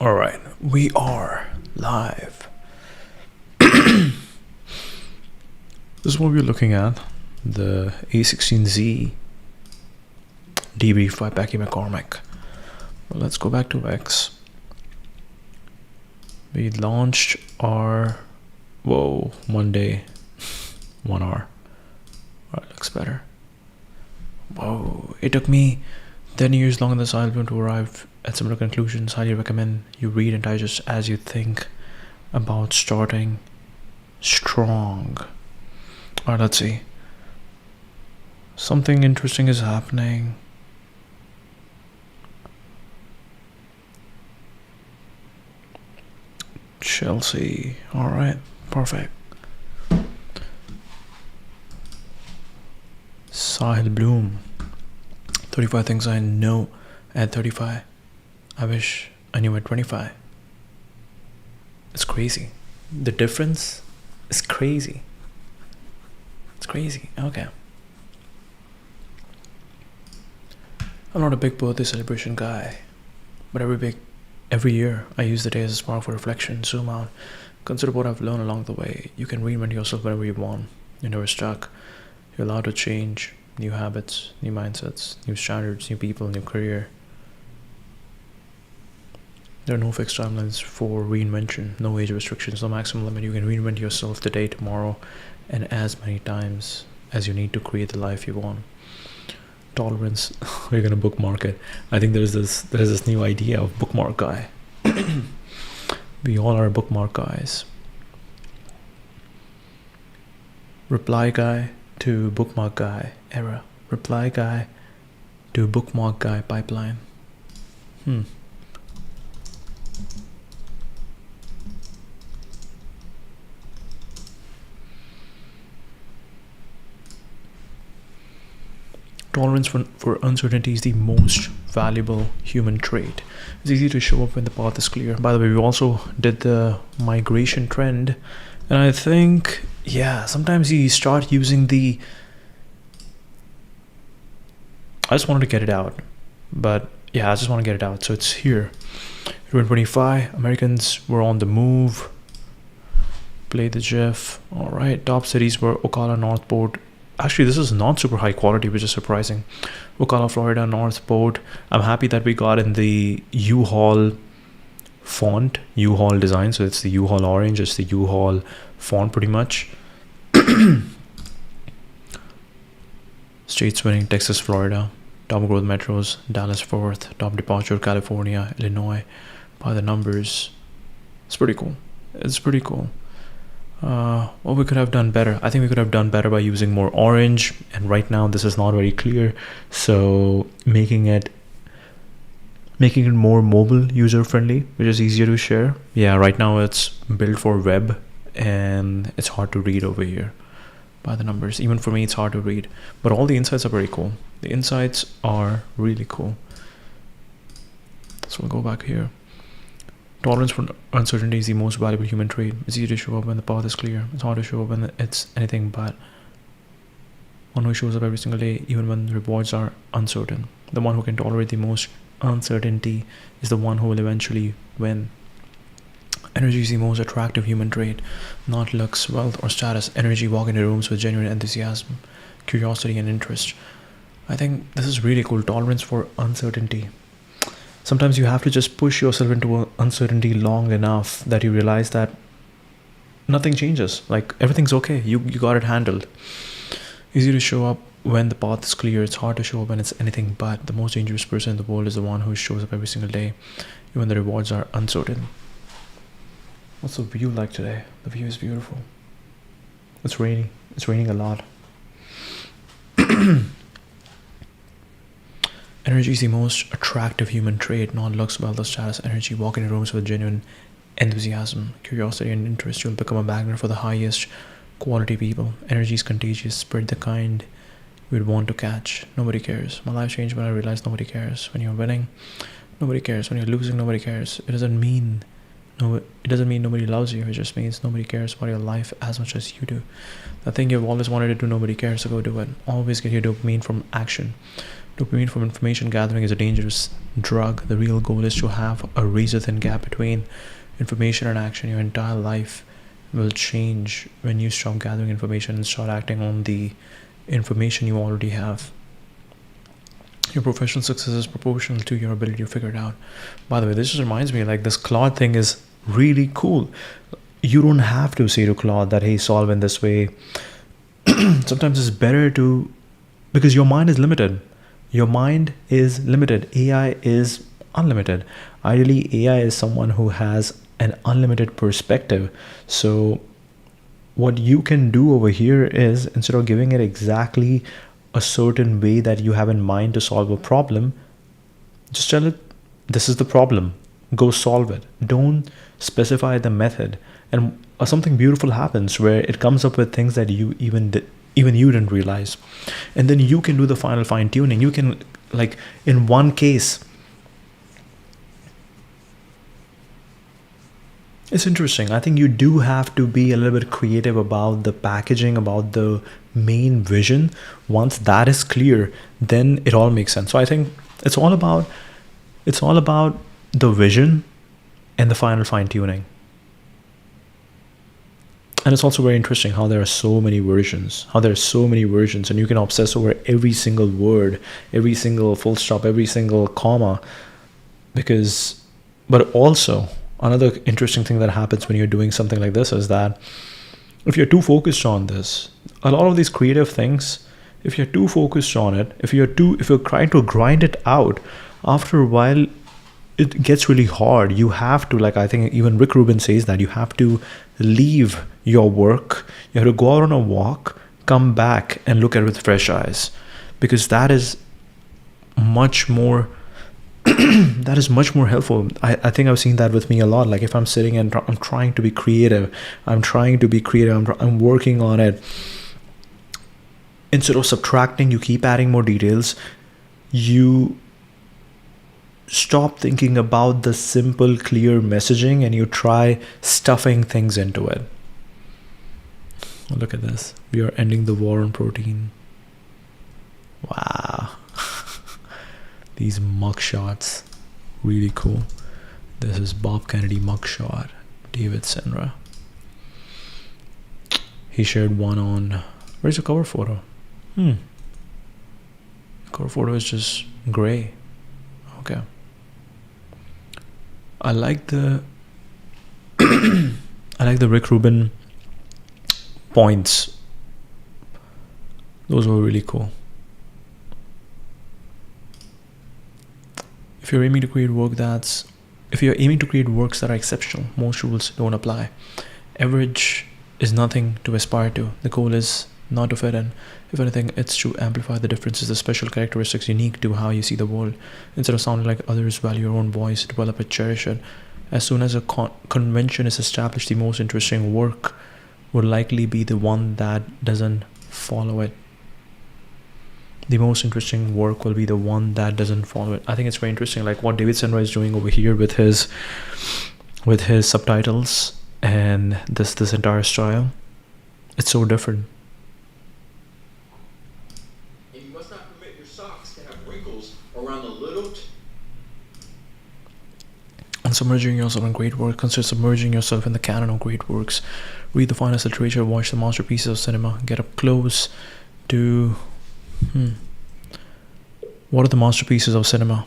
All right, we are live. This is what we're looking at, the A16Z debrief by Becky McCormick. Well, let's go back to X. We launched our, Monday, 1 hour. All right, looks better. Whoa, it took me 10 years long in the Sahil Bloom to arrive at similar conclusions. Highly recommend you read and digest as you think about starting strong. Alright, let's see. Something interesting is happening. Chelsea. Alright, perfect. Sahil Bloom. 35 things I know at 35. I wish I knew at 25. It's crazy. The difference is crazy. It's crazy. Okay. I'm not a big birthday celebration guy, but every year I use the day as a spark for reflection. Zoom out. Consider what I've learned along the way. You can reinvent yourself whenever you want. You're never stuck. You're allowed to change. New habits, new mindsets, new standards, new people, new career. There are no fixed timelines for reinvention, no age restrictions, no maximum limit. You can reinvent yourself today, tomorrow, and as many times as you need to create the life you want. Tolerance. We're gonna bookmark it. I think there's this new idea of bookmark guy. We all are bookmark guys. Reply guy to bookmark guy era. Reply guy to bookmark guy pipeline. Tolerance for uncertainty is the most valuable human trait. It's easy to show up when the path is clear. By the way, we also did the migration trend, and I think, sometimes you start using the... I just wanted to get it out, but I just want to get it out. So it's here. 2025, Americans were on the move. Play the GIF. All right, top cities were Ocala, Northport. Actually, this is not super high quality, which is surprising. Ocala, Florida, Northport. I'm happy that we got in the U-Haul font, U-Haul design. So it's the U-Haul orange, it's the U-Haul font pretty much. States winning: Texas, Florida. Top growth metros: Dallas, Fort Worth. Top departure: California, Illinois. By the numbers, it's pretty cool. It's pretty cool. What we could have done better. I think we could have done better by using more orange. And right now, this is not very clear. So making it more mobile, user friendly, which is easier to share. Yeah, right now it's built for web, and it's hard to read over here. By the numbers, even for me, it's hard to read, but all the insights are very cool. The insights are really cool. So we'll go back here. Tolerance for uncertainty is the most valuable human trait. It's easy to show up when the path is clear. It's hard to show up when it's anything but. One who shows up every single day, even when the rewards are uncertain. The one who can tolerate the most uncertainty is the one who will eventually win. Energy is the most attractive human trait, not looks, wealth, or status. Energy, walk into rooms with genuine enthusiasm, curiosity, and interest. I think this is really cool. Tolerance for uncertainty. Sometimes you have to just push yourself into uncertainty long enough that you realize that nothing changes. Like, everything's okay. You got it handled. Easy to show up when the path is clear. It's hard to show up when it's anything but. The most dangerous person in the world is the one who shows up every single day, even when the rewards are uncertain. What's the view like today? The view is beautiful. It's raining. It's raining a lot. Energy is the most attractive human trait, not looks, wealth, or status. Energy, walk into rooms with genuine enthusiasm, curiosity, and interest. You'll become a magnet for the highest quality people. Energy is contagious. Spread the kind you would want to catch. Nobody cares. My life changed when I realized nobody cares. When you're winning, nobody cares. When you're losing, nobody cares. It doesn't mean nobody loves you. It just means nobody cares about your life as much as you do. The thing you've always wanted to do, nobody cares, so go do it. Always get your dopamine from action. Dopamine from information gathering is a dangerous drug. The real goal is to have a razor-thin gap between information and action. Your entire life will change when you stop gathering information and start acting on the information you already have. Your professional success is proportional to your ability to figure it out. By the way, this just reminds me, like, this Claude thing is really cool. You don't have to say to Claude that, hey, solve in this way. Sometimes it's better to, because your mind is limited. Your mind is limited. AI is unlimited. Ideally, AI is someone who has an unlimited perspective. So what you can do over here is, instead of giving it exactly a certain way that you have in mind to solve a problem, just tell it, this is the problem, go solve it. Don't specify the method, and something beautiful happens where it comes up with things that you even you didn't realize. And then you can do the final fine tuning. You can, like, in one case, it's interesting. I think you do have to be a little bit creative about the packaging, about the main vision. Once that is clear, then it all makes sense. So I think it's all about the vision and the final fine tuning. And it's also very interesting how there are so many versions, and you can obsess over every single word, every single full stop, every single comma, but also another interesting thing that happens when you're doing something like this is that if you're too focused on this, a lot of these creative things, if you're too focused on it, if you're trying to grind it out, after a while, it gets really hard. You have to, like, I think even Rick Rubin says that you have to leave your work. You have to go out on a walk, come back and look at it with fresh eyes, because that is much more helpful. I think I've seen that with me a lot. Like, if I'm sitting and I'm trying to be creative, I'm working on it. Instead of subtracting, you keep adding more details. You stop thinking about the simple, clear messaging and you try stuffing things into it. Look at this. We are ending the war on protein. Wow. These mugshots, really cool. This is Bob Kennedy mugshot, David Senra. He shared one on, where's the cover photo? The cover photo is just gray. Okay. I like the Rick Rubin points. Those were really cool. If you're aiming to create works that are exceptional, most rules don't apply. Average is nothing to aspire to. The goal is not to fit in. If anything, it's to amplify the differences, the special characteristics unique to how you see the world. Instead of sounding like others, value your own voice, develop it, cherish it. As soon as a convention is established, the most interesting work would likely be the one that doesn't follow it. The most interesting work will be the one that doesn't follow it. I think it's very interesting, like what David Senra is doing over here with his subtitles and this entire style. It's so different. And you must not permit your socks to have wrinkles around the little. And submerging yourself in great work. Consider submerging yourself in the canon of great works. Read the finest literature, watch the masterpieces of cinema, get up close to what are the masterpieces of cinema?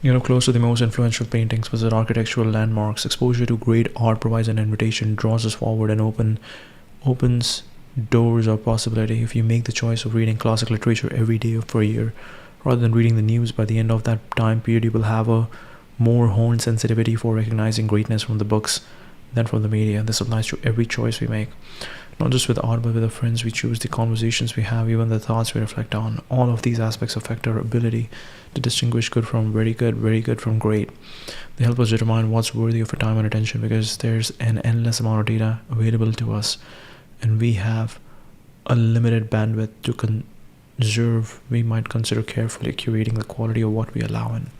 Get up close to the most influential paintings, visit architectural landmarks. Exposure to great art provides an invitation, draws us forward, and opens doors of possibility. If you make the choice of reading classic literature every day for a year, rather than reading the news, by the end of that time period, you will have a more honed sensitivity for recognizing greatness from the books than from the media. This applies to every choice we make, not just with art, but with the friends we choose, the conversations we have, even the thoughts we reflect on. All of these aspects affect our ability to distinguish good from very good from great. They help us determine what's worthy of our time and attention, because there's an endless amount of data available to us, and we have a limited bandwidth to conserve. We might consider carefully curating the quality of what we allow in.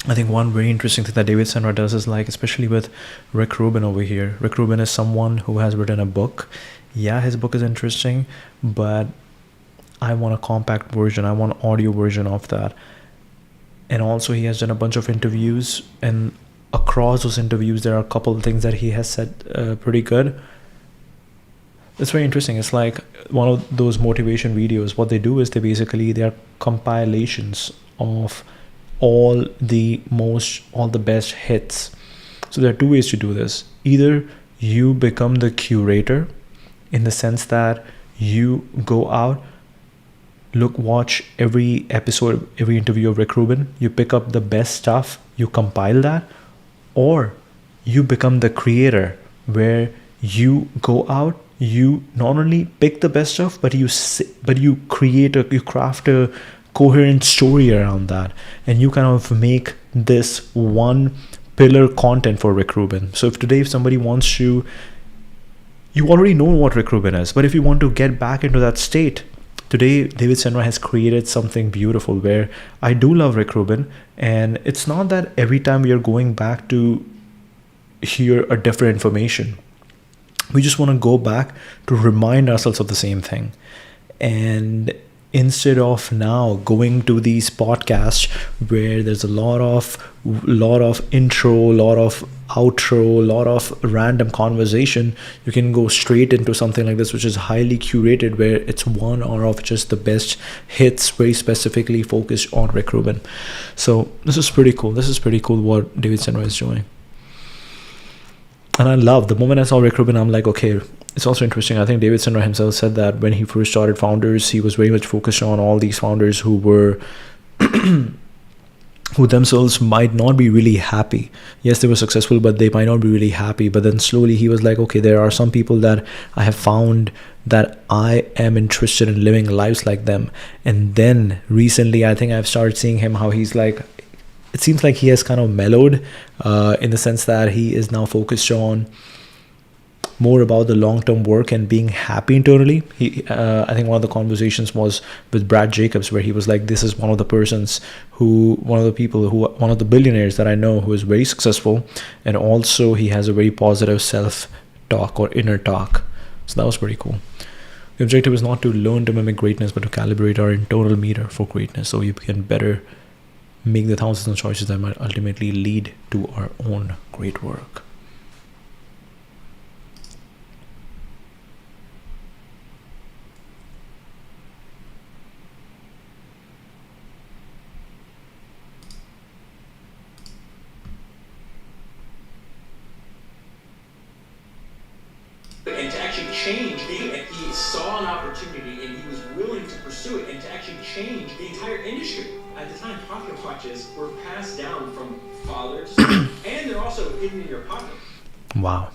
I think one very interesting thing that David Senra does is, like, especially with Rick Rubin over here. Rick Rubin is someone who has written a book. Yeah, his book is interesting, but I want a compact version, I want an audio version of that. And also he has done a bunch of interviews, and across those interviews there are a couple of things that he has said pretty good. It's very interesting. It's like one of those motivation videos. What they do is they are compilations of all the best hits. So there are two ways to do this. Either you become the curator, in the sense that you go out, watch every episode, every interview of Rick Rubin, you pick up the best stuff, you compile that. Or you become the creator, where you go out, you not only pick the best stuff, but you craft a coherent story around that, and you kind of make this one pillar content for Rick Rubin. So if somebody wants to, you already know what Rick Rubin is, but if you want to get back into that state, today David Senra has created something beautiful, where I do love Rick Rubin, and it's not that every time we are going back to hear a different information. We just want to go back to remind ourselves of the same thing. And instead of now going to these podcasts where there's a lot of intro, a lot of outro, a lot of random conversation, you can go straight into something like this, which is highly curated, where it's 1 hour of just the best hits, very specifically focused on Rick Rubin. So this is pretty cool. This is pretty cool what David Senra is doing. And I love, the moment I saw Rick Rubin, I'm like, okay, it's also interesting. I think David Senra himself said that when he first started Founders, he was very much focused on all these founders who were who themselves might not be really happy. Yes, they were successful, but they might not be really happy. But then slowly he was like, okay, there are some people that I have found that I am interested in living lives like them. And then recently, I think I've started seeing him, how he's like, it seems like he has kind of mellowed in the sense that he is now focused on more about the long-term work and being happy internally. I think one of the conversations was with Brad Jacobs, where he was like, this is one of the billionaires that I know who is very successful, and also he has a very positive self-talk or inner talk. So that was pretty cool. The objective is not to learn to mimic greatness, but to calibrate our internal meter for greatness, so we can better make the thousands of choices that might ultimately lead to our own great work. And to actually change, he saw an opportunity and he was willing to pursue it, and to actually change the entire industry. At the time, pocket watches were passed down from father to son, and they're also hidden in your pocket. Wow.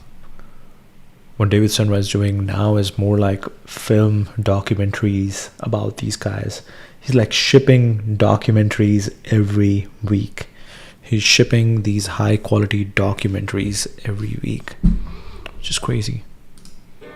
What David Senra is doing now is more like film documentaries about these guys. He's like shipping documentaries every week. He's shipping these high quality documentaries every week, which is crazy.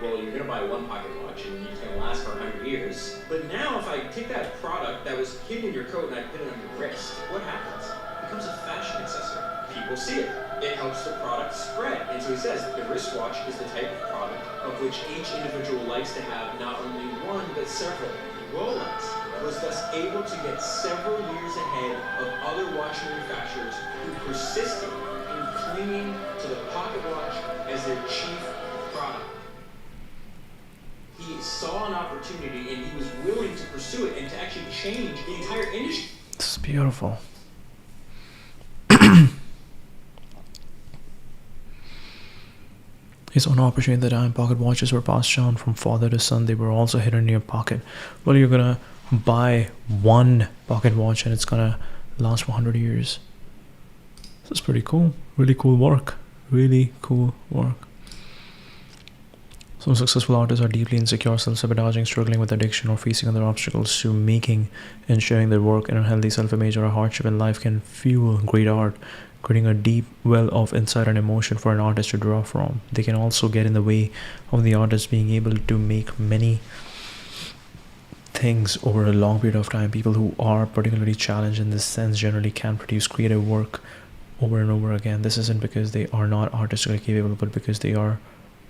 Well, you're going to buy one pocket watch and it's going to last for 100 years. But now if I take that product that was hidden in your coat and I put it on your wrist, what happens? It becomes a fashion accessory. People see it. It helps the product spread. And so he says the wristwatch is the type of product of which each individual likes to have not only one, but several. Rolex was thus able to get several years ahead of other watch manufacturers who persisted in clinging to the pocket watch as their chief product. He saw an opportunity and he was willing to pursue it and to actually change the entire industry. This is beautiful. He saw an opportunity at the time. Pocket watches were passed down from father to son. They were also hidden in your pocket. Well, you're gonna buy one pocket watch and it's gonna last for 100 years. This is pretty cool. Really cool work. Really cool work. Some successful artists are deeply insecure, self-sabotaging, struggling with addiction, or facing other obstacles to making and sharing their work. An unhealthy self-image or a hardship in life can fuel great art, creating a deep well of insight and emotion for an artist to draw from. They can also get in the way of the artist being able to make many things over a long period of time. People who are particularly challenged in this sense generally can produce creative work over and over again. This isn't because they are not artistically capable, but because they are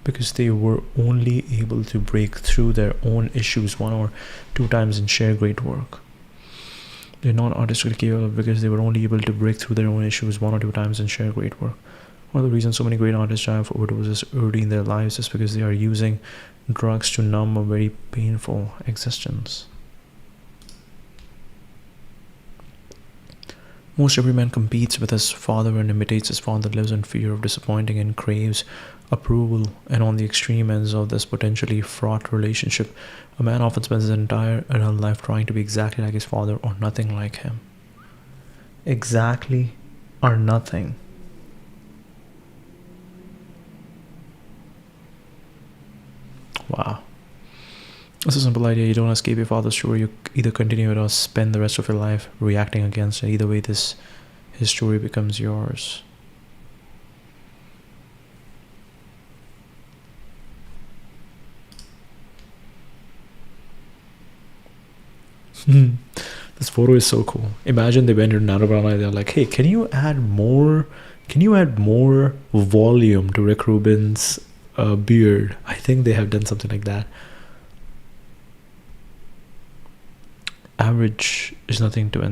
because they were only able to break through their own issues 1 or 2 times and share great work. They're not artistically capable because they were only able to break through their own issues 1 or 2 times and share great work. One of the reasons so many great artists die of overdoses early in their lives is because they are using drugs to numb a very painful existence. Most every man competes with his father and imitates his father, lives in fear of disappointing and craves approval. And on the extreme ends of this potentially fraught relationship, a man often spends his entire adult life trying to be exactly like his father or nothing like him. Exactly or nothing. Wow. It's a simple idea. You don't escape your father's story. You either continue it or spend the rest of your life reacting against it. Either way, his story becomes yours. This photo is so cool. Imagine they went to Nanobrana. They're like, hey, can you add more volume to Rick Rubin's beard? I think they have done something like that. Average is nothing to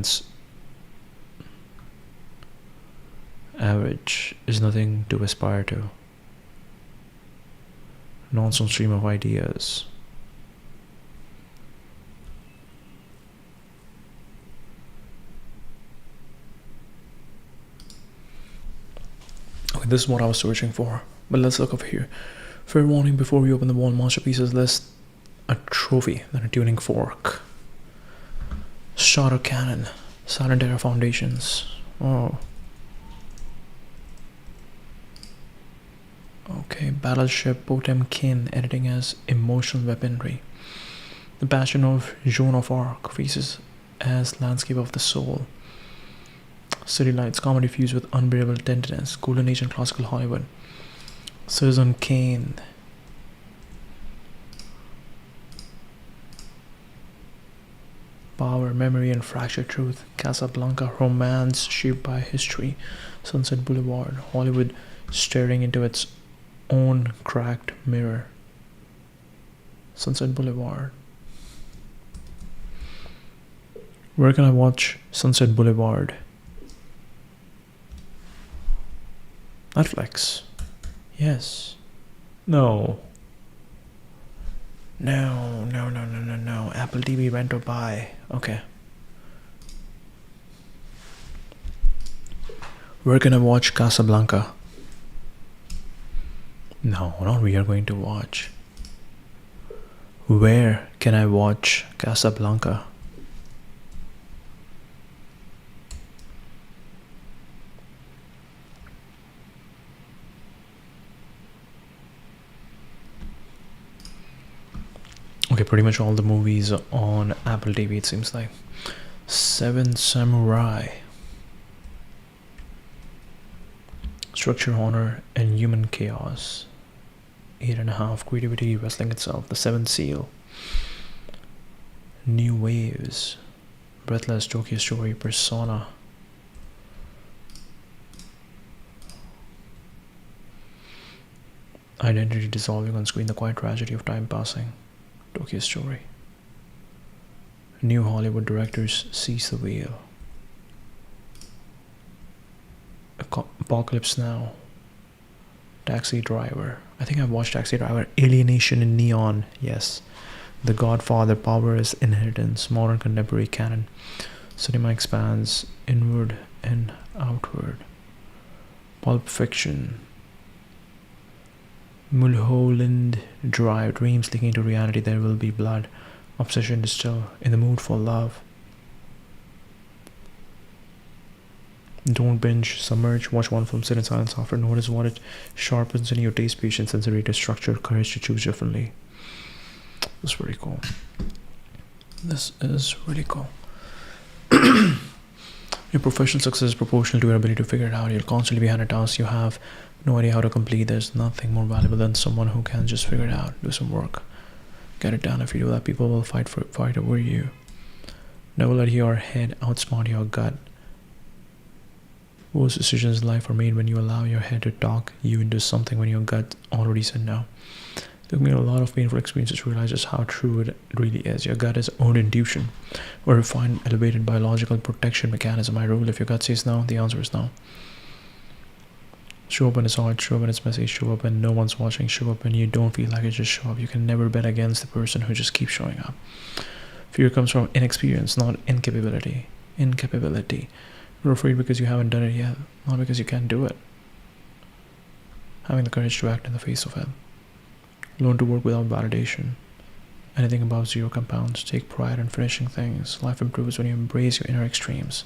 aspire to. Nonsense stream of ideas. Okay, this is what I was searching for. But let's look over here. Fair warning before we open the wall masterpieces list: a trophy, then a tuning fork. Starter cannon, silent era foundations. Oh. Okay, battleship Potemkin, editing as emotional weaponry. The Passion of Joan of Arc, faces as landscape of the soul. City Lights, comedy fused with unbearable tenderness. Golden Age in classical Hollywood. Citizen Kane. Power, Memory, and Fractured Truth. Casablanca, romance shaped by history. Sunset Boulevard, Hollywood staring into its own cracked mirror. Sunset Boulevard. Where can I watch Sunset Boulevard? Netflix. Yes. No. No. Apple TV rent or buy. Okay. Where can I watch Casablanca? No, not we are going to watch. Where can I watch Casablanca? Okay, pretty much all the movies on Apple TV, it seems like. Seven Samurai. Structure, Honor, and Human Chaos. 8.5. Creativity, Wrestling Itself. The Seventh Seal. New Waves. Breathless, Tokyo Story, Persona. Identity dissolving on screen. The Quiet Tragedy of Time Passing. Tokyo Story. New Hollywood directors seize the wheel. Apocalypse Now. Taxi Driver. I think I've watched Taxi Driver. Alienation in Neon. Yes. The Godfather. Power is Inheritance. Modern Contemporary Canon. Cinema Expands Inward and Outward. Pulp Fiction. Mulholland Drive. Dreams leaking into reality. There Will Be Blood. Obsession Distill. In the Mood for Love. Don't binge. Submerge. Watch one film, sit in silence after. Notice what it sharpens in your taste, patience, sensory structure, courage to choose differently. This is really cool. This is really cool. Your professional success is proportional to your ability to figure it out. You'll constantly be handed tasks you have no idea how to complete. There's nothing more valuable than someone who can just figure it out, do some work, get it done. If you do that, people will fight over you. Never let your head outsmart your gut. Most decisions in life are made when you allow your head to talk you into something when your gut already said no. It took me a lot of painful experiences to realize just how true it really is. Your gut is own intuition, or refined, elevated biological protection mechanism. I rule if your gut says no, the answer is no. Show up when it's hard, show up when it's messy, show up when no one's watching, show up when you don't feel like it, just show up. You can never bet against the person who just keeps showing up. Fear comes from inexperience, not incapability. Incapability. You're afraid because you haven't done it yet, not because you can't do it. Having the courage to act in the face of it. Learn to work without validation. Anything above zero compounds. Take pride in finishing things. Life improves when you embrace your inner extremes.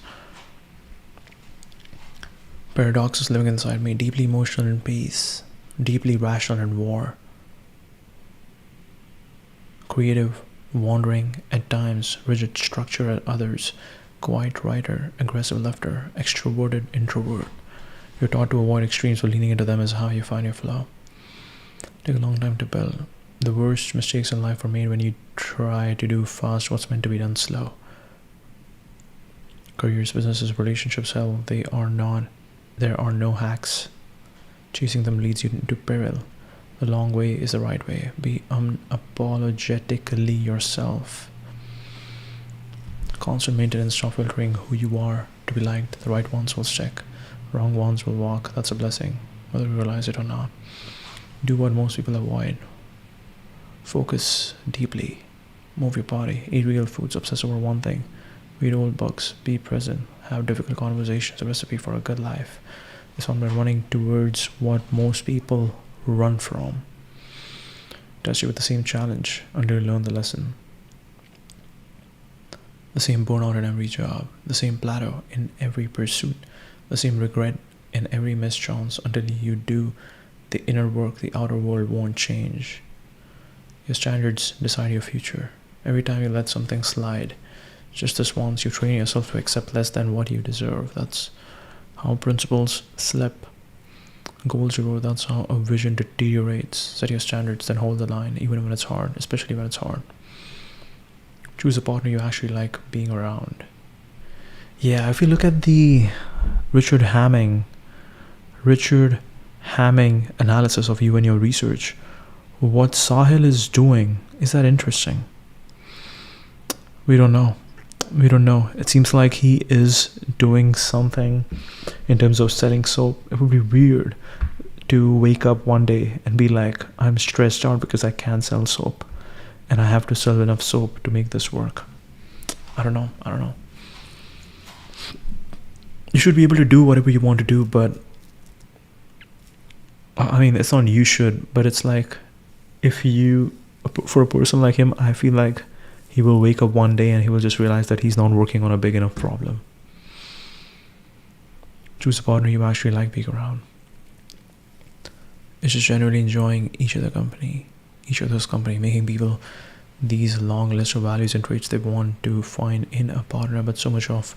Paradox is living inside me, deeply emotional in peace, deeply rational in war. Creative, wandering at times, rigid structure at others, quiet writer, aggressive lifter, extroverted introvert. You're taught to avoid extremes, but leaning into them is how you find your flow. Take a long time to build. The worst mistakes in life are made when you try to do fast what's meant to be done slow. Careers, businesses, relationships, hell, there are no hacks. Chasing them leads you into peril. The long way is the right way. Be unapologetically yourself. Constant maintenance, stop filtering who you are to be liked. The right ones will stick. Wrong ones will walk. That's a blessing, whether you realize it or not. Do what most people avoid. Focus deeply. Move your body. Eat real foods. Obsess over one thing. Read old books. Be present. Have difficult conversations. A recipe for a good life. This one by running towards what most people run from. Test you with the same challenge until you learn the lesson. The same burnout in every job. The same plateau in every pursuit. The same regret in every missed chance. Until you do the inner work, the outer world won't change. Your standards decide your future. Every time you let something slide, just this once, you train yourself to accept less than what you deserve. That's how principles slip. Goals erode. That's how a vision deteriorates. Set your standards, then hold the line, even when it's hard, especially when it's hard. Choose a partner you actually like being around. Yeah, if you look at the Richard Hamming analysis of you and your research, what Sahil is doing, is that interesting? We don't know. It seems like he is doing something in terms of selling soap. It would be weird to wake up one day and be like, I'm stressed out because I can't sell soap and I have to sell enough soap to make this work. I don't know. You should be able to do whatever you want to do, but I mean, it's not you should, but it's like, for a person like him, I feel like he will wake up one day and he will just realize that he's not working on a big enough problem. Choose a partner you actually like being around. It's just generally enjoying each other's company, making people these long lists of values and traits they want to find in a partner. But so much of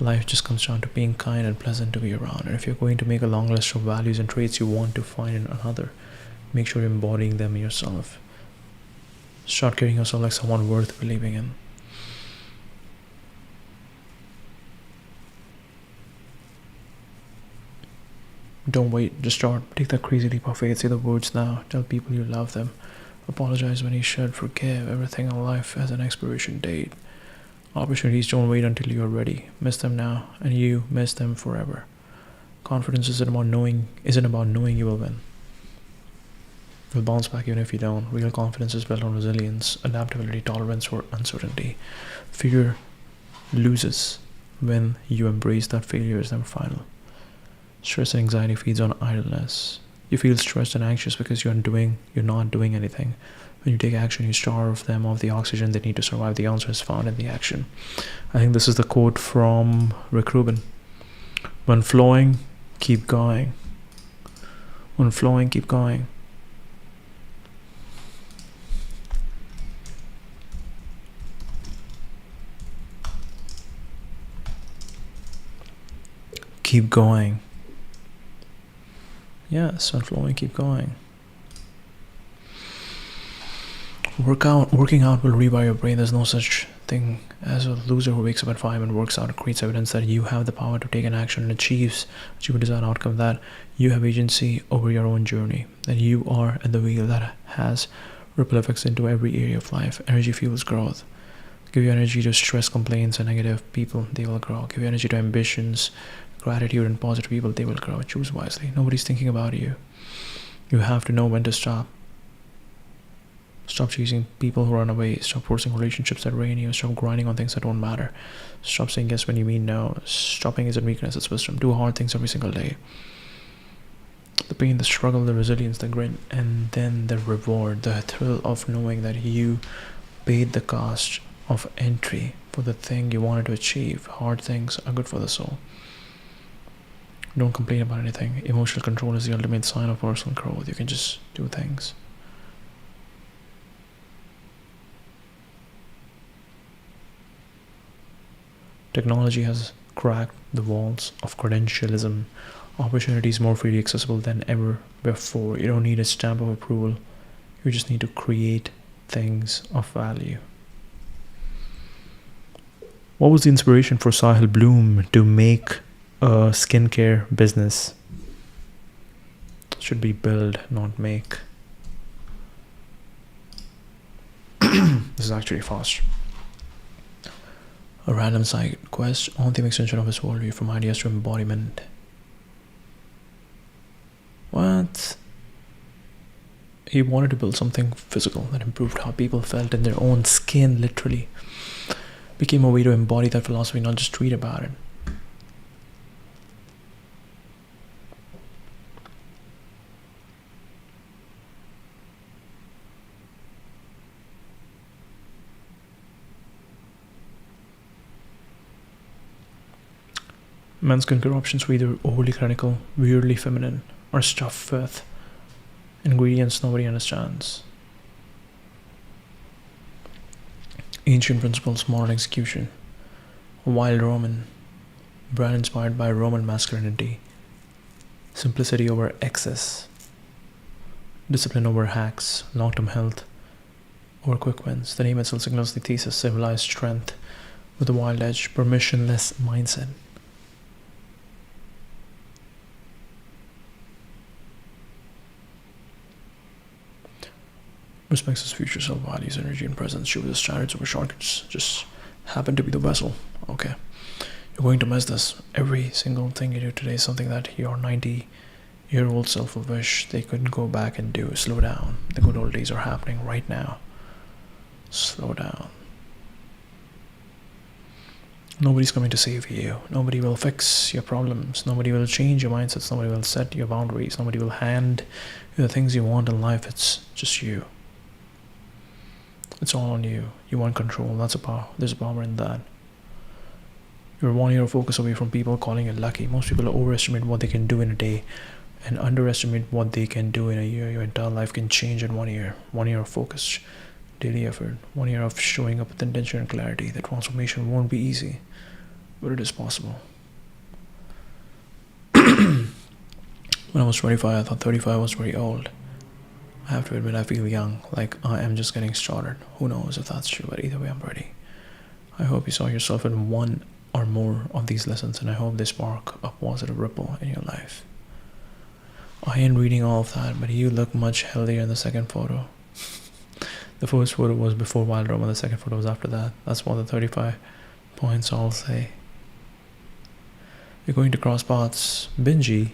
life just comes down to being kind and pleasant to be around. And if you're going to make a long list of values and traits you want to find in another, make sure you're embodying them yourself. Start carrying yourself like someone worth believing in. Don't wait, just start. Take that crazy leap of faith. Say the words now. Tell people you love them. Apologize when you should. Forgive. Everything in life has an expiration date. Opportunities don't wait until you're ready. Miss them now, and you miss them forever. Confidence isn't about knowing you will win. You'll bounce back even if you don't. Real confidence is built on resilience, adaptability, tolerance for uncertainty. Fear loses when you embrace that failure is never final. Stress and anxiety feeds on idleness. You feel stressed and anxious because you're not doing anything. When you take action, you starve them of the oxygen they need to survive. The answer is found in the action. I think this is the quote from Rick Rubin. When flowing, keep going. When flowing, keep going. Keep going. Yes, when flowing, keep going. Working out will rewire your brain. There's no such thing as a loser who wakes up at 5 and works out, creates evidence that you have the power to take an action and achieve a desired outcome, that you have agency over your own journey, that you are at the wheel that has ripple effects into every area of life. Energy fuels growth. Give you energy to stress, complaints, and negative people, they will grow. Give you energy to ambitions, gratitude, and positive people, they will grow. Choose wisely. Nobody's thinking about you. You have to know when to stop. Stop chasing people who run away. Stop forcing relationships that drain you. Stop grinding on things that don't matter. Stop saying yes when you mean no. Stopping isn't weakness, it's wisdom. Do hard things every single day. The pain, the struggle, the resilience, the grit, and then the reward, the thrill of knowing that you paid the cost of entry for the thing you wanted to achieve. Hard things are good for the soul. Don't complain about anything. Emotional control is the ultimate sign of personal growth. You can just do things. Technology has cracked the walls of credentialism. Opportunity is more freely accessible than ever before. You don't need a stamp of approval. You just need to create things of value. What was the inspiration for Sahil Bloom to make a skincare business? Should be build, not make. This is actually fast. A random side quest on the extension of his worldview from ideas to embodiment. What? He wanted to build something physical that improved how people felt in their own skin, literally. Became a way to embody that philosophy, not just tweet about it. Men's skincare options were either overly clinical, weirdly feminine, or stuffed with ingredients nobody understands. Ancient principles, modern execution. Wild Roman, brand inspired by Roman masculinity. Simplicity over excess. Discipline over hacks. Long-term health over quick wins. The name itself signals the thesis: civilized strength with a wild edge, permissionless mindset. Respects his future self, values energy and presence, shows his standards over shortcuts, just happen to be the vessel. Okay, you're going to miss this. Every single thing you do today is something that your 90-year-old self will wish they could go back and do. Slow down. The good old days are happening right now. Slow down. Nobody's coming to save you. Nobody will fix your problems. Nobody will change your mindsets. Nobody will set your boundaries. Nobody will hand you the things you want in life. It's just you. It's all on you. You want control. That's a power. There's a power in that. You're 1 year of focus away from people calling you lucky. Most people overestimate what they can do in a day and underestimate what they can do in a year. Your entire life can change in 1 year. 1 year of focused daily effort. 1 year of showing up with intention and clarity. The transformation won't be easy, but it is possible. When I was 25, I thought 35 was very old. I have to admit, I feel young, like I am just getting started. Who knows if that's true, but either way, I'm ready. I hope you saw yourself in one or more of these lessons, and I hope they spark a positive ripple in your life. I ain't reading all of that, but you look much healthier in the second photo. The first photo was before Wild Rome, and the second photo was after that. That's more than 35 points, I'll say. You're going to cross paths. Benji,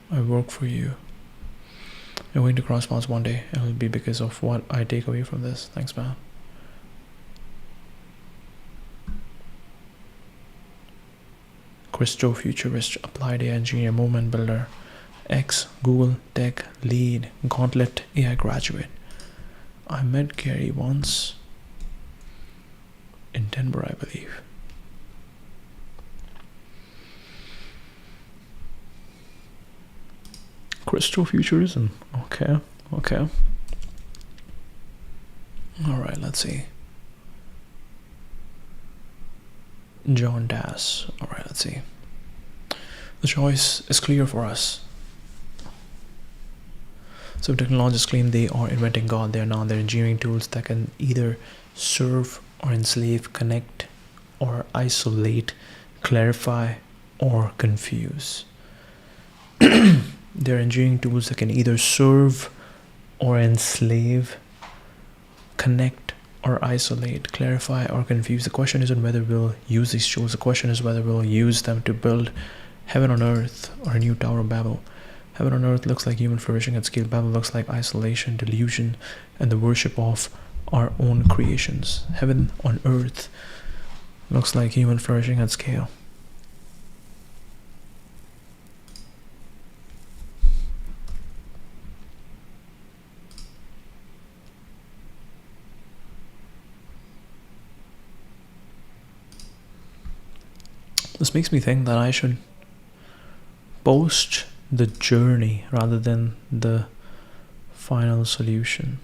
I work for you. You're going to cross paths one day, and it'll be because of what I take away from this. Thanks, man. Christofuturist, applied AI engineer, movement builder, ex Google Tech lead, Gauntlet AI graduate. I met Gary once in Denver, I believe. Christofuturism. Okay. Alright, let's see. John Das. Alright, let's see. The choice is clear for us. Some technologists claim they are inventing God. They are not. They're engineering tools that can either serve or enslave, connect or isolate, clarify or confuse. They're engineering tools that can either serve or enslave, connect or isolate, clarify or confuse. The question isn't whether we'll use these tools. The question is whether we'll use them to build heaven on earth or a new Tower of Babel. Heaven on earth looks like human flourishing at scale. Babel looks like isolation, delusion, and the worship of our own creations. Heaven on earth looks like human flourishing at scale. This makes me think that I should post the journey rather than the final solution.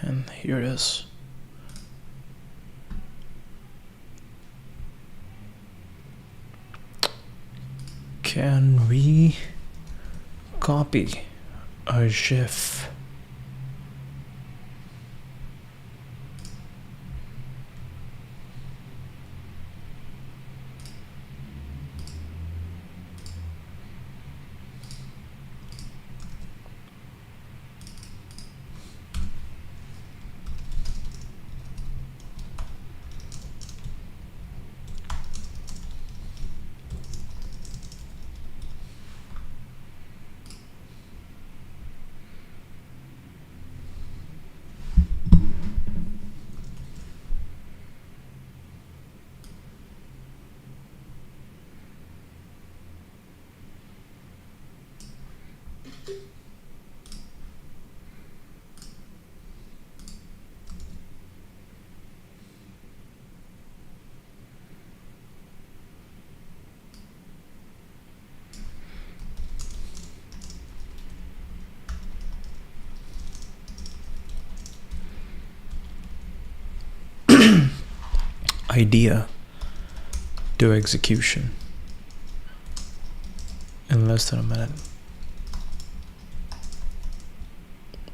And here it is. Can we copy a GIF? Idea to execution in less than a minute.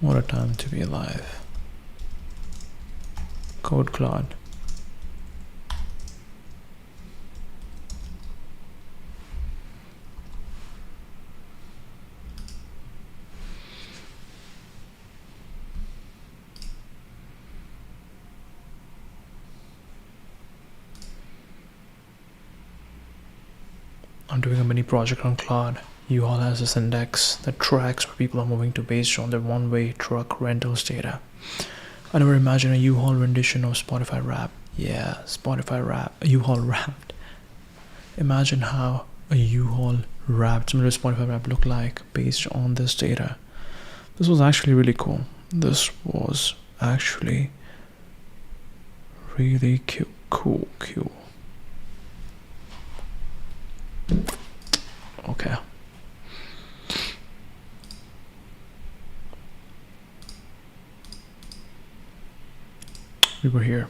What a time to be alive. Code Claude. I'm doing a mini project on Claude. U-Haul has this index that tracks where people are moving to based on their one-way truck rentals data. I never imagined a U-Haul rendition of Spotify rap. Yeah, Spotify rap, U-Haul Wrapped. Imagine how a U-Haul Wrapped, similar to Spotify rap, look like based on this data. This was actually really cool. This was actually really cool. Okay. We were here.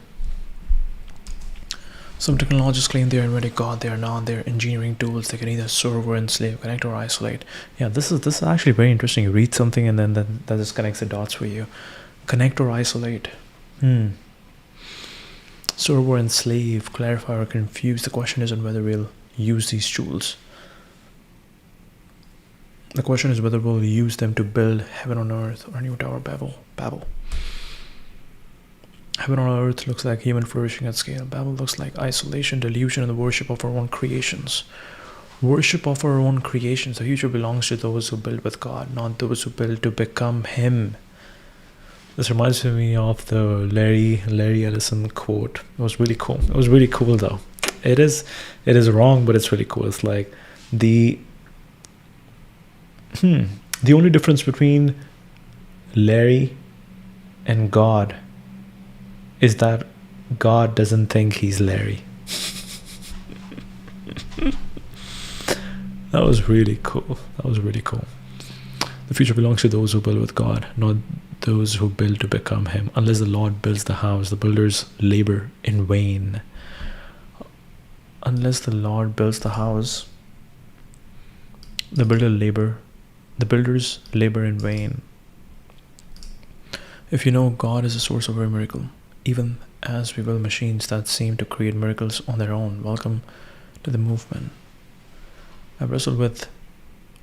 Some technologists claim they are inventing God. They are not. They're engineering tools. They can either serve or enslave, connect or isolate. Yeah, this is actually very interesting. You read something and then that just connects the dots for you. Connect or isolate. Serve or enslave, clarify or confuse. The question isn't whether we'll use these tools. The question is whether we'll use them to build heaven on earth or a new Tower Babel. Heaven on earth looks like human flourishing at scale. Babel looks like isolation, delusion, and the worship of our own creations. Worship of our own creations. The future belongs to those who build with God, not those who build to become Him. This reminds me of the Larry Ellison quote. It was really cool. It was really cool though. It is wrong, but it's really cool. It's like the only difference between Larry and God is that God doesn't think he's Larry. That was really cool. The future belongs to those who build with God, not those who build to become Him. Unless the Lord builds the house, the builders labor in vain. Unless the Lord builds the house, the builders labor in vain. If you know God is the source of every miracle, even as we build machines that seem to create miracles on their own, welcome to the movement. I've wrestled with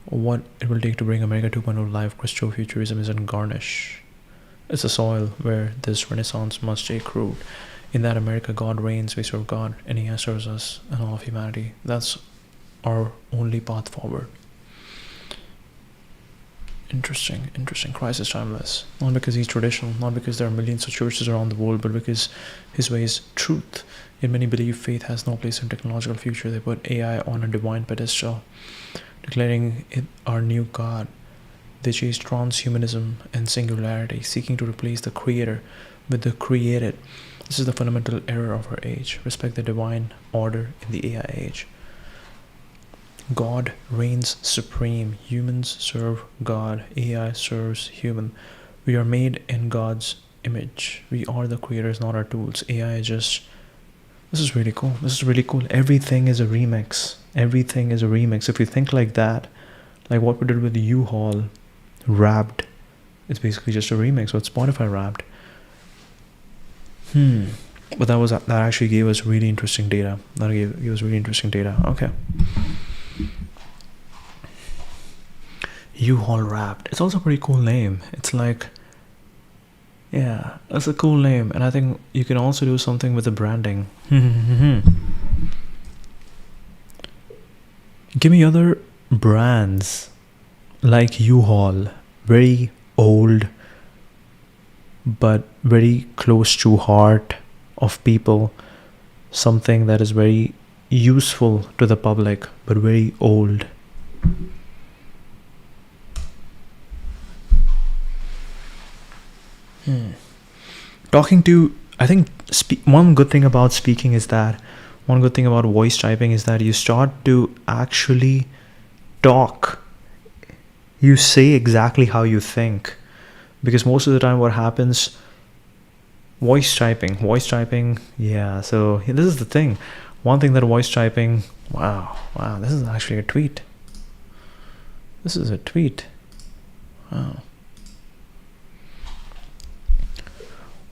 what it will take to bring America 2.0 to life. Christofuturism isn't garnish. It's a soil where this renaissance must take root. In that America, God reigns, we serve God, and He serves us and all of humanity. That's our only path forward. Interesting. Christ is timeless. Not because He's traditional, not because there are millions of churches around the world, but because His way is truth. Yet many believe faith has no place in technological future. They put AI on a divine pedestal, declaring it our new God. They chase transhumanism and singularity, seeking to replace the creator with the created. This is the fundamental error of our age. Respect the divine order in the AI age. God reigns supreme. Humans serve God. AI serves human. We are made in God's image. We are the creators, not our tools. AI is just... This is really cool. Everything is a remix. If you think like that, like what we did with U-Haul, Wrapped, it's basically just a remix. What Spotify Wrapped. But that actually gave us really interesting data. Okay. U-Haul Wrapped. It's also a pretty cool name. It's like, yeah, that's a cool name. And I think you can also do something with the branding. Give me other brands like U-Haul. Very old, but very close to heart of people. Something that is very useful to the public, but very old. I think one good thing about voice typing is that you start to actually talk. You say exactly how you think. Because most of the time what happens, voice typing, yeah, so this is the thing. One thing that voice typing, wow, this is actually a tweet. Wow.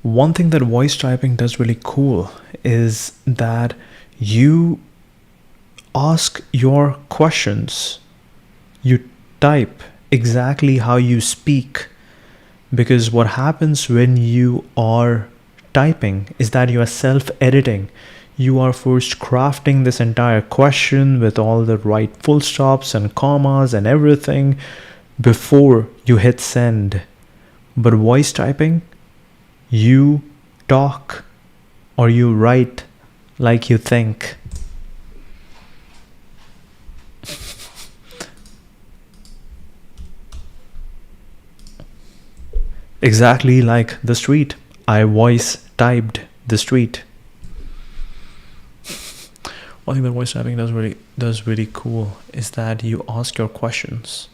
One thing that voice typing does really cool is that you ask your questions. You type exactly how you speak. Because what happens when you are typing is that you are self-editing. You are first crafting this entire question with all the right full stops and commas and everything before you hit send. But voice typing, you talk or you write like you think. Exactly like this tweet. I voice typed this tweet. One thing that voice typing does really cool is that you ask your questions.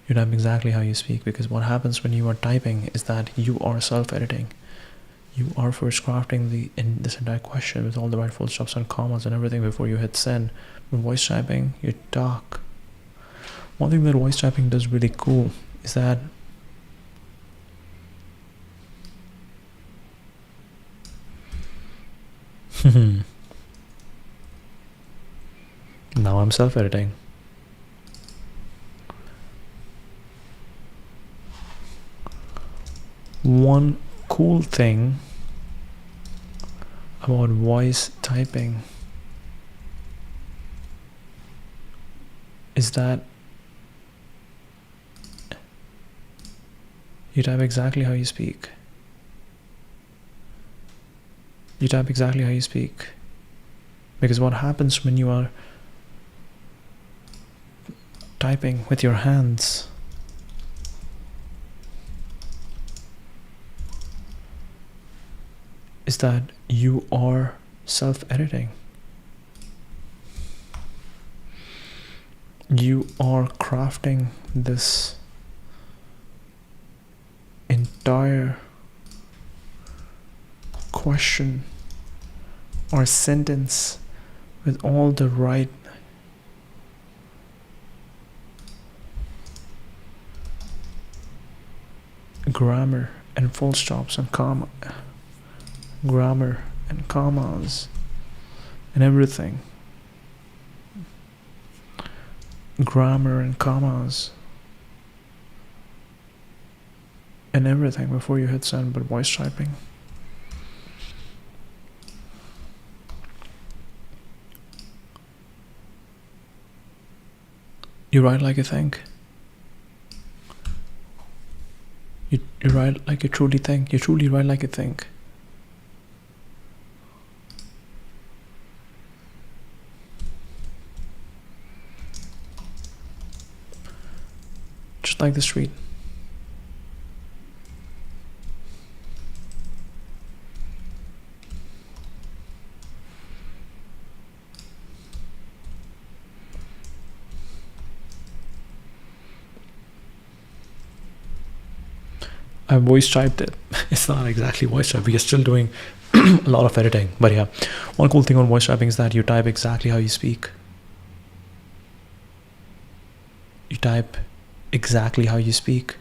You type exactly how you speak, because what happens when you are typing is that you are self-editing. You are first crafting this entire question with all the right full stops and commas and everything before you hit send. With voice typing, you talk. One thing that voice typing does really cool is that Now I'm self-editing. One cool thing about voice typing is that you type exactly how you speak. You type exactly how you speak. Because what happens when you are typing with your hands is that you are self-editing. You are crafting this entire question or sentence with all the right grammar and full stops and grammar and commas and everything. Grammar and commas and everything before you hit send, but voice typing. You write like you think. You write like you truly think. You truly write like you think. Just like the street. I voice typed it. It's not exactly voice type. We are still doing a lot of editing. But yeah, one cool thing on voice typing is that you type exactly how you speak. You type exactly how you speak.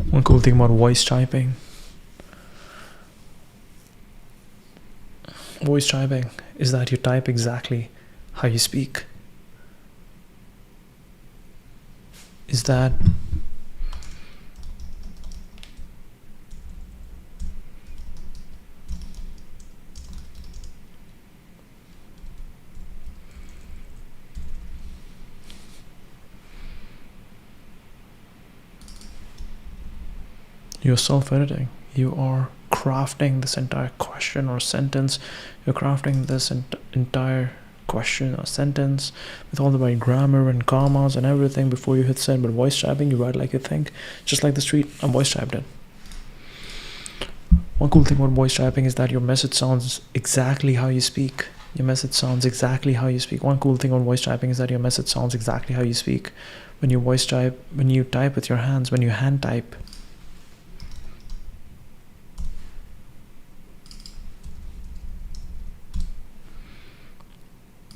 One cool thing about voice typing is that you type exactly how you speak. Is that you're self-editing. You are crafting this entire question or sentence. You're crafting this entire question or sentence with all the right grammar and commas and everything before you hit send. But voice typing, you write like you think. Just like the street, I voice typed it. One cool thing about voice typing is that your message sounds exactly how you speak. Your message sounds exactly how you speak. One cool thing on voice typing is that your message sounds exactly how you speak. When you voice type, when you type with your hands, when you hand type,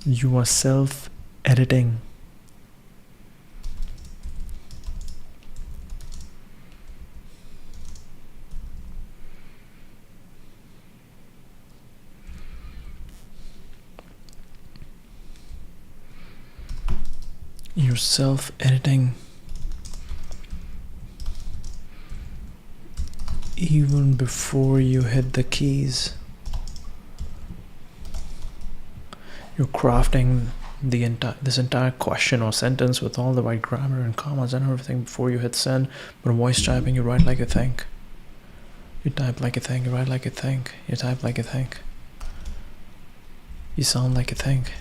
you are self-editing. You're self-editing. Even before you hit the keys. You're crafting this entire question or sentence with all the right grammar and commas and everything before you hit send. But voice typing, you write like you think. You type like you think. You write like you think. You type like you think. You sound like you think.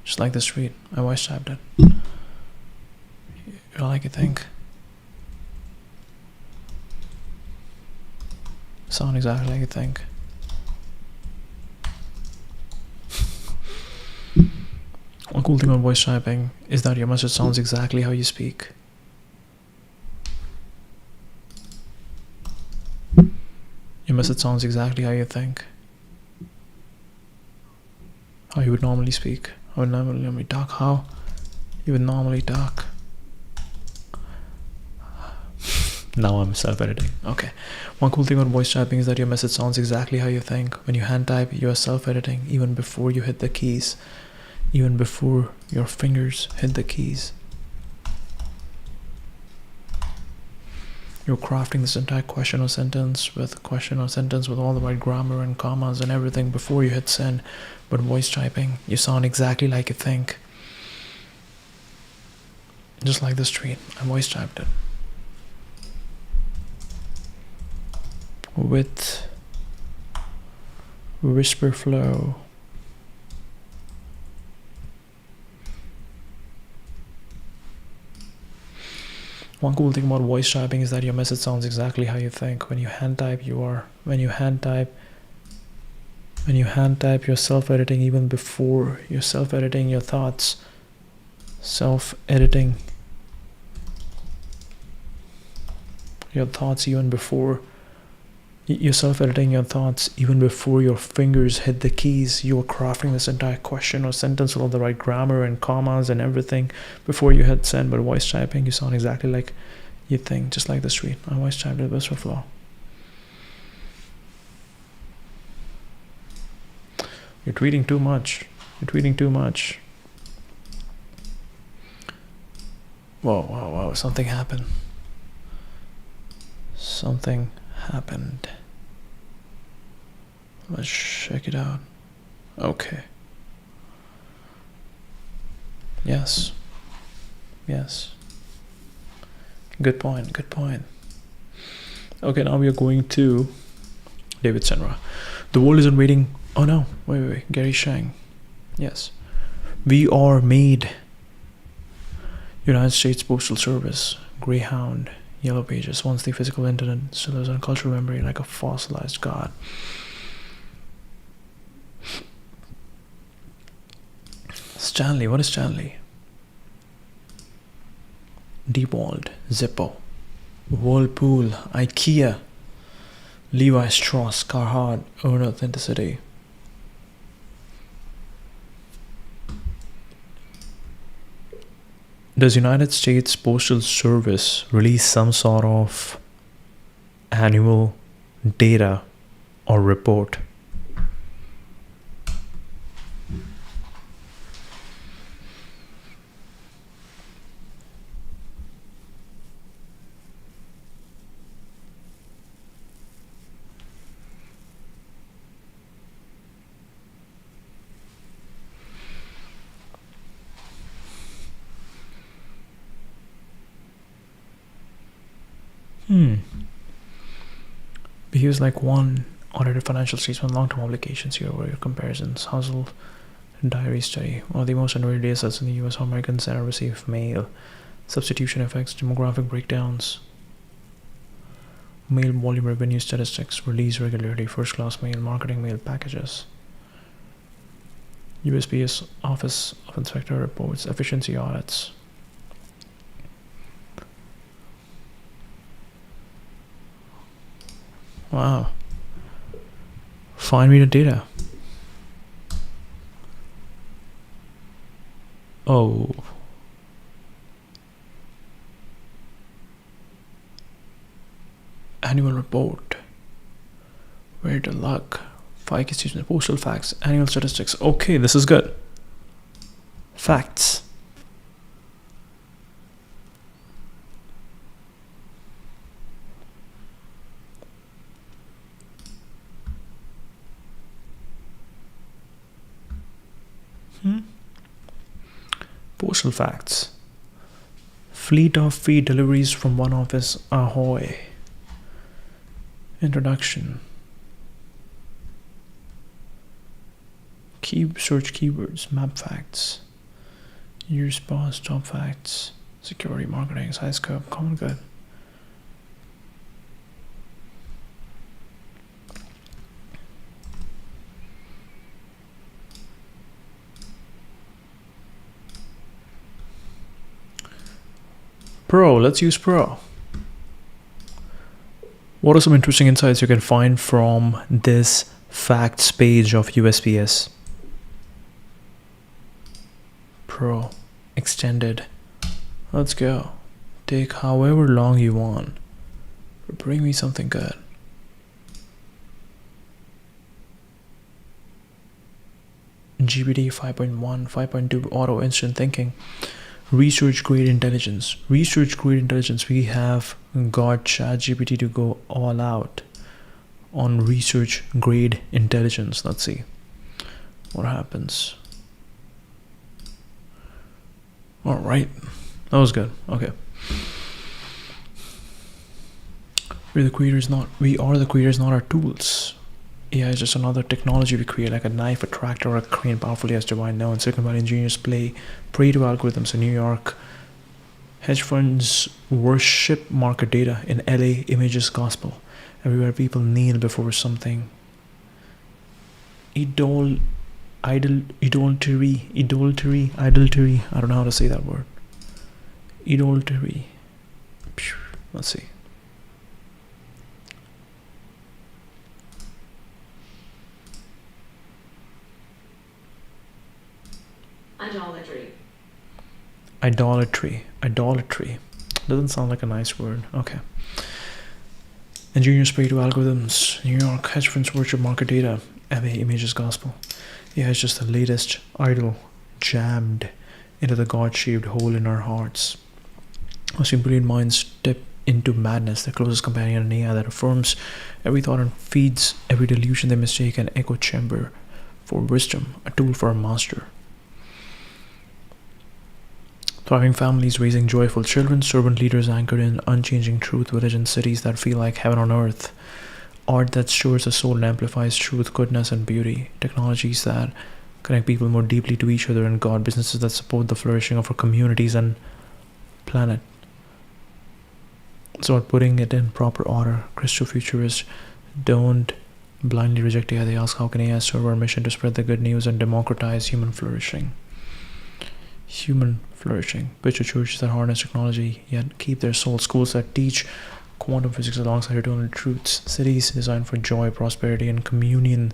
Just like the street, I voice typed it. You like you think. Sound exactly like you think. One cool thing on voice typing is that your message sounds exactly how you speak. Your message sounds exactly how you think. how you would normally speak, how you would normally talk, how you would normally talk. Now I'm self-editing. Okay. One cool thing about voice typing is that your message sounds exactly how you think. When you hand type, you are self-editing even before you hit the keys, even before your fingers hit the keys. You're crafting this entire question or sentence with all the right grammar and commas and everything before you hit send. But voice typing, you sound exactly like you think. Just like this tweet, I voice typed it. With Wipr Flow. One cool thing about voice typing is that your message sounds exactly how you think. When you hand type, you're self-editing even before you're self-editing your thoughts. Self-editing your thoughts even before you're self-editing your thoughts even before your fingers hit the keys. You are crafting this entire question or sentence with all the right grammar and commas and everything before you hit send. But voice typing, you sound exactly like you think, just like the street. I voice typed it with Wipr Flow. You're tweeting too much. You're tweeting too much. Whoa, something happened. Something happened. Let's check it out. Okay. Yes. Good point. Okay, now we are going to David Senra. The world isn't waiting. Oh no, wait. Gary Shang. Yes. We are made. United States Postal Service, Greyhound, Yellow Pages. Once the physical internet still lives on cultural memory like a fossilized god. Stanley, what is Stanley? DeWalt, Zippo, Whirlpool, IKEA, Levi Strauss, Carhartt, Earn Authenticity. Does United States Postal Service release some sort of annual data or report? Behaves like one audited financial statement, long-term obligations, year-over-year comparisons, household diary study. One of the most underrated data sets in the US, how Americans receive mail, substitution effects, demographic breakdowns, mail volume revenue statistics, release regularity, first-class mail, marketing mail packages, USPS Office of Inspector reports, efficiency audits. Wow. Find me the data. Oh. Annual report. Where to luck. 5 key statements, postal facts, annual statistics. Okay, this is good. Facts. Postal facts. Fleet of free deliveries from one office, ahoy. Introduction. Search keywords, map facts. Years past, top facts. Security, marketing, size scope, common good. Pro, let's use Pro. What are some interesting insights you can find from this facts page of USPS? Pro extended. Let's go. Take however long you want. But bring me something good. GPT 5.1, 5.2 auto instant thinking. Research grade intelligence. Research grade intelligence. We have got ChatGPT to go all out on research grade intelligence. Let's see what happens. All right, that was good. Okay, we are the creators, not our tools. AI is just another technology we create, like a knife, a tractor, or a crane powerfully as divine now. And Silicon Valley engineers pray to algorithms. In New York, hedge funds worship market data. In LA, images gospel. Everywhere people kneel before something. Idolatry. I don't know how to say that word. Idolatry. Let's see. Idolatry. Doesn't sound like a nice word. Okay. Engineers pray to algorithms. New York hedge funds worship market data. LA images gospel. Yeah, it's just the latest idol jammed into the God-shaped hole in our hearts. Our brilliant minds step into madness, the closest companion in AI that affirms every thought and feeds every delusion they mistake an echo chamber for wisdom, a tool for a master. Thriving families raising joyful children, servant leaders anchored in unchanging truth, religion, cities that feel like heaven on earth, art that stores the soul and amplifies truth, goodness, and beauty, technologies that connect people more deeply to each other and God, businesses that support the flourishing of our communities and planet. So, putting it in proper order, Christofuturists don't blindly reject AI. They ask, how can AI serve our mission to spread the good news and democratize human flourishing? Picture churches that harness technology yet keep their soul. Schools that teach quantum physics alongside eternal truths. Cities designed for joy, prosperity, and communion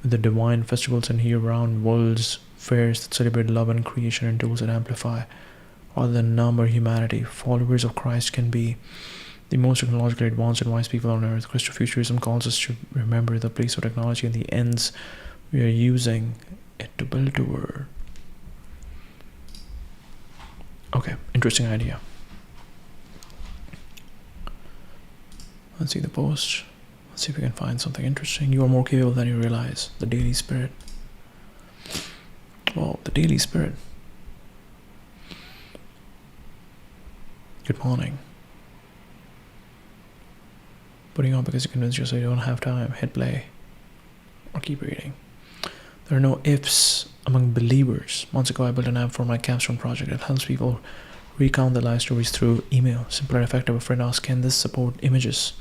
with the divine. Festivals and year-round worlds, fairs that celebrate love and creation, and tools that amplify rather than number humanity. Followers of Christ can be the most technologically advanced and wise people on earth. Christofuturism calls us to remember the place of technology and the ends we are using it to build toward. Okay, interesting idea. Let's see the post. Let's see if we can find something interesting. You are more capable than you realize. The daily spirit. Well, the daily spirit. Good morning. Putting on because you convince yourself you don't have time. Hit play. Or keep reading. There are no ifs among believers. Months ago, I built an app for my capstone project. It helps people recount their life stories through email. Simple and effective. A friend asked, can this support images?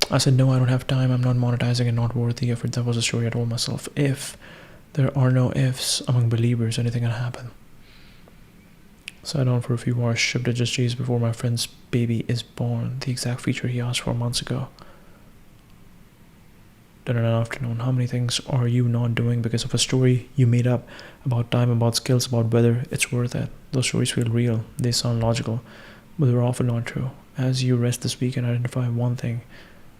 I said, no, I don't have time. I'm not monetizing and not worth the effort. That was a story I told myself. If there are no ifs among believers, anything can happen. Sat down for a few hours, shipped it just days before my friend's baby is born. The exact feature he asked for months ago. Done in an afternoon. How many things are you not doing because of a story you made up about time, about skills, about whether it's worth it? Those stories feel real. They sound logical, but they're often not true. As you rest this week and identify one thing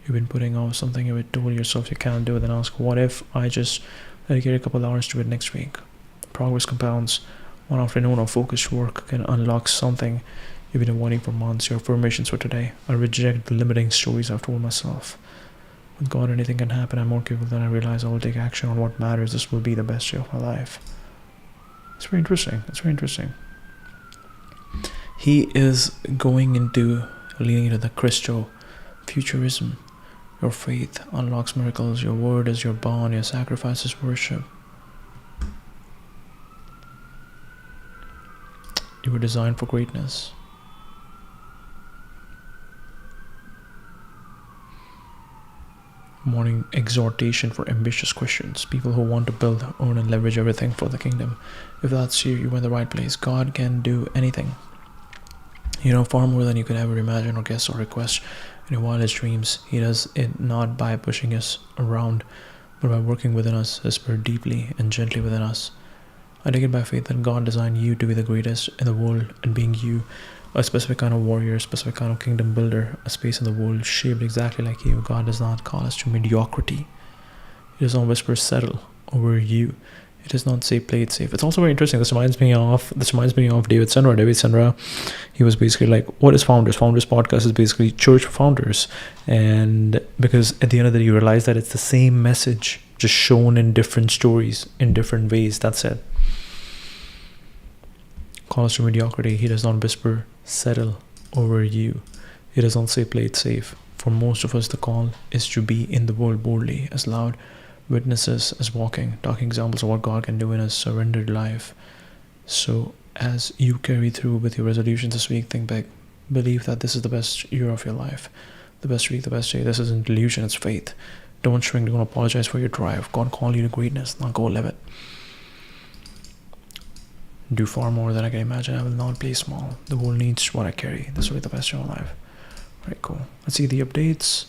you've been putting off, something you had told yourself you can't do, then ask, what if I just dedicate a couple hours to it next week? Progress compounds. One afternoon of focused work can unlock something you've been avoiding for months. Your affirmations for today. I reject the limiting stories I've told myself. With God, anything can happen. I'm more capable than I realize. I will take action on what matters. This will be the best day of my life. It's very interesting. He is going into leaning into the Christofuturism. Your faith unlocks miracles. Your word is your bond. Your sacrifice is worship. You were designed for greatness. Morning exhortation for ambitious Christians, people who want to build, own, and leverage everything for the kingdom. If that's you, you're in the right place. God can do anything. You know, far more than you could ever imagine or guess or request in your wildest dreams. He does it not by pushing us around, but by working within us, His Spirit deeply and gently within us. I take it by faith that God designed you to be the greatest in the world, and being you, a specific kind of warrior, a specific kind of kingdom builder, a space in the world shaped exactly like you. God does not call us to mediocrity. He does not whisper settle over you. It does not say play it safe. It's also very interesting. This reminds me of David Senra. David Senra, he was basically like, what is Founders? Founders podcast is basically church for founders. And because at the end of the day, you realize that it's the same message, just shown in different stories, in different ways. That's it. Call us to mediocrity. He does not whisper settle over you. He does not say play it safe. For most of us, the call is to be in the world boldly, as loud witnesses as walking, talking examples of what God can do in a surrendered life. So as you carry through with your resolutions this week, think big. Believe that this is the best year of your life, the best week, the best day. This isn't delusion, it's faith. Don't shrink, don't apologize for your drive. God called you to greatness, now go live it. Do far more than I can imagine. I will not play small. The world needs what I carry. This will be the best year of my life. Alright, cool. Let's see the updates.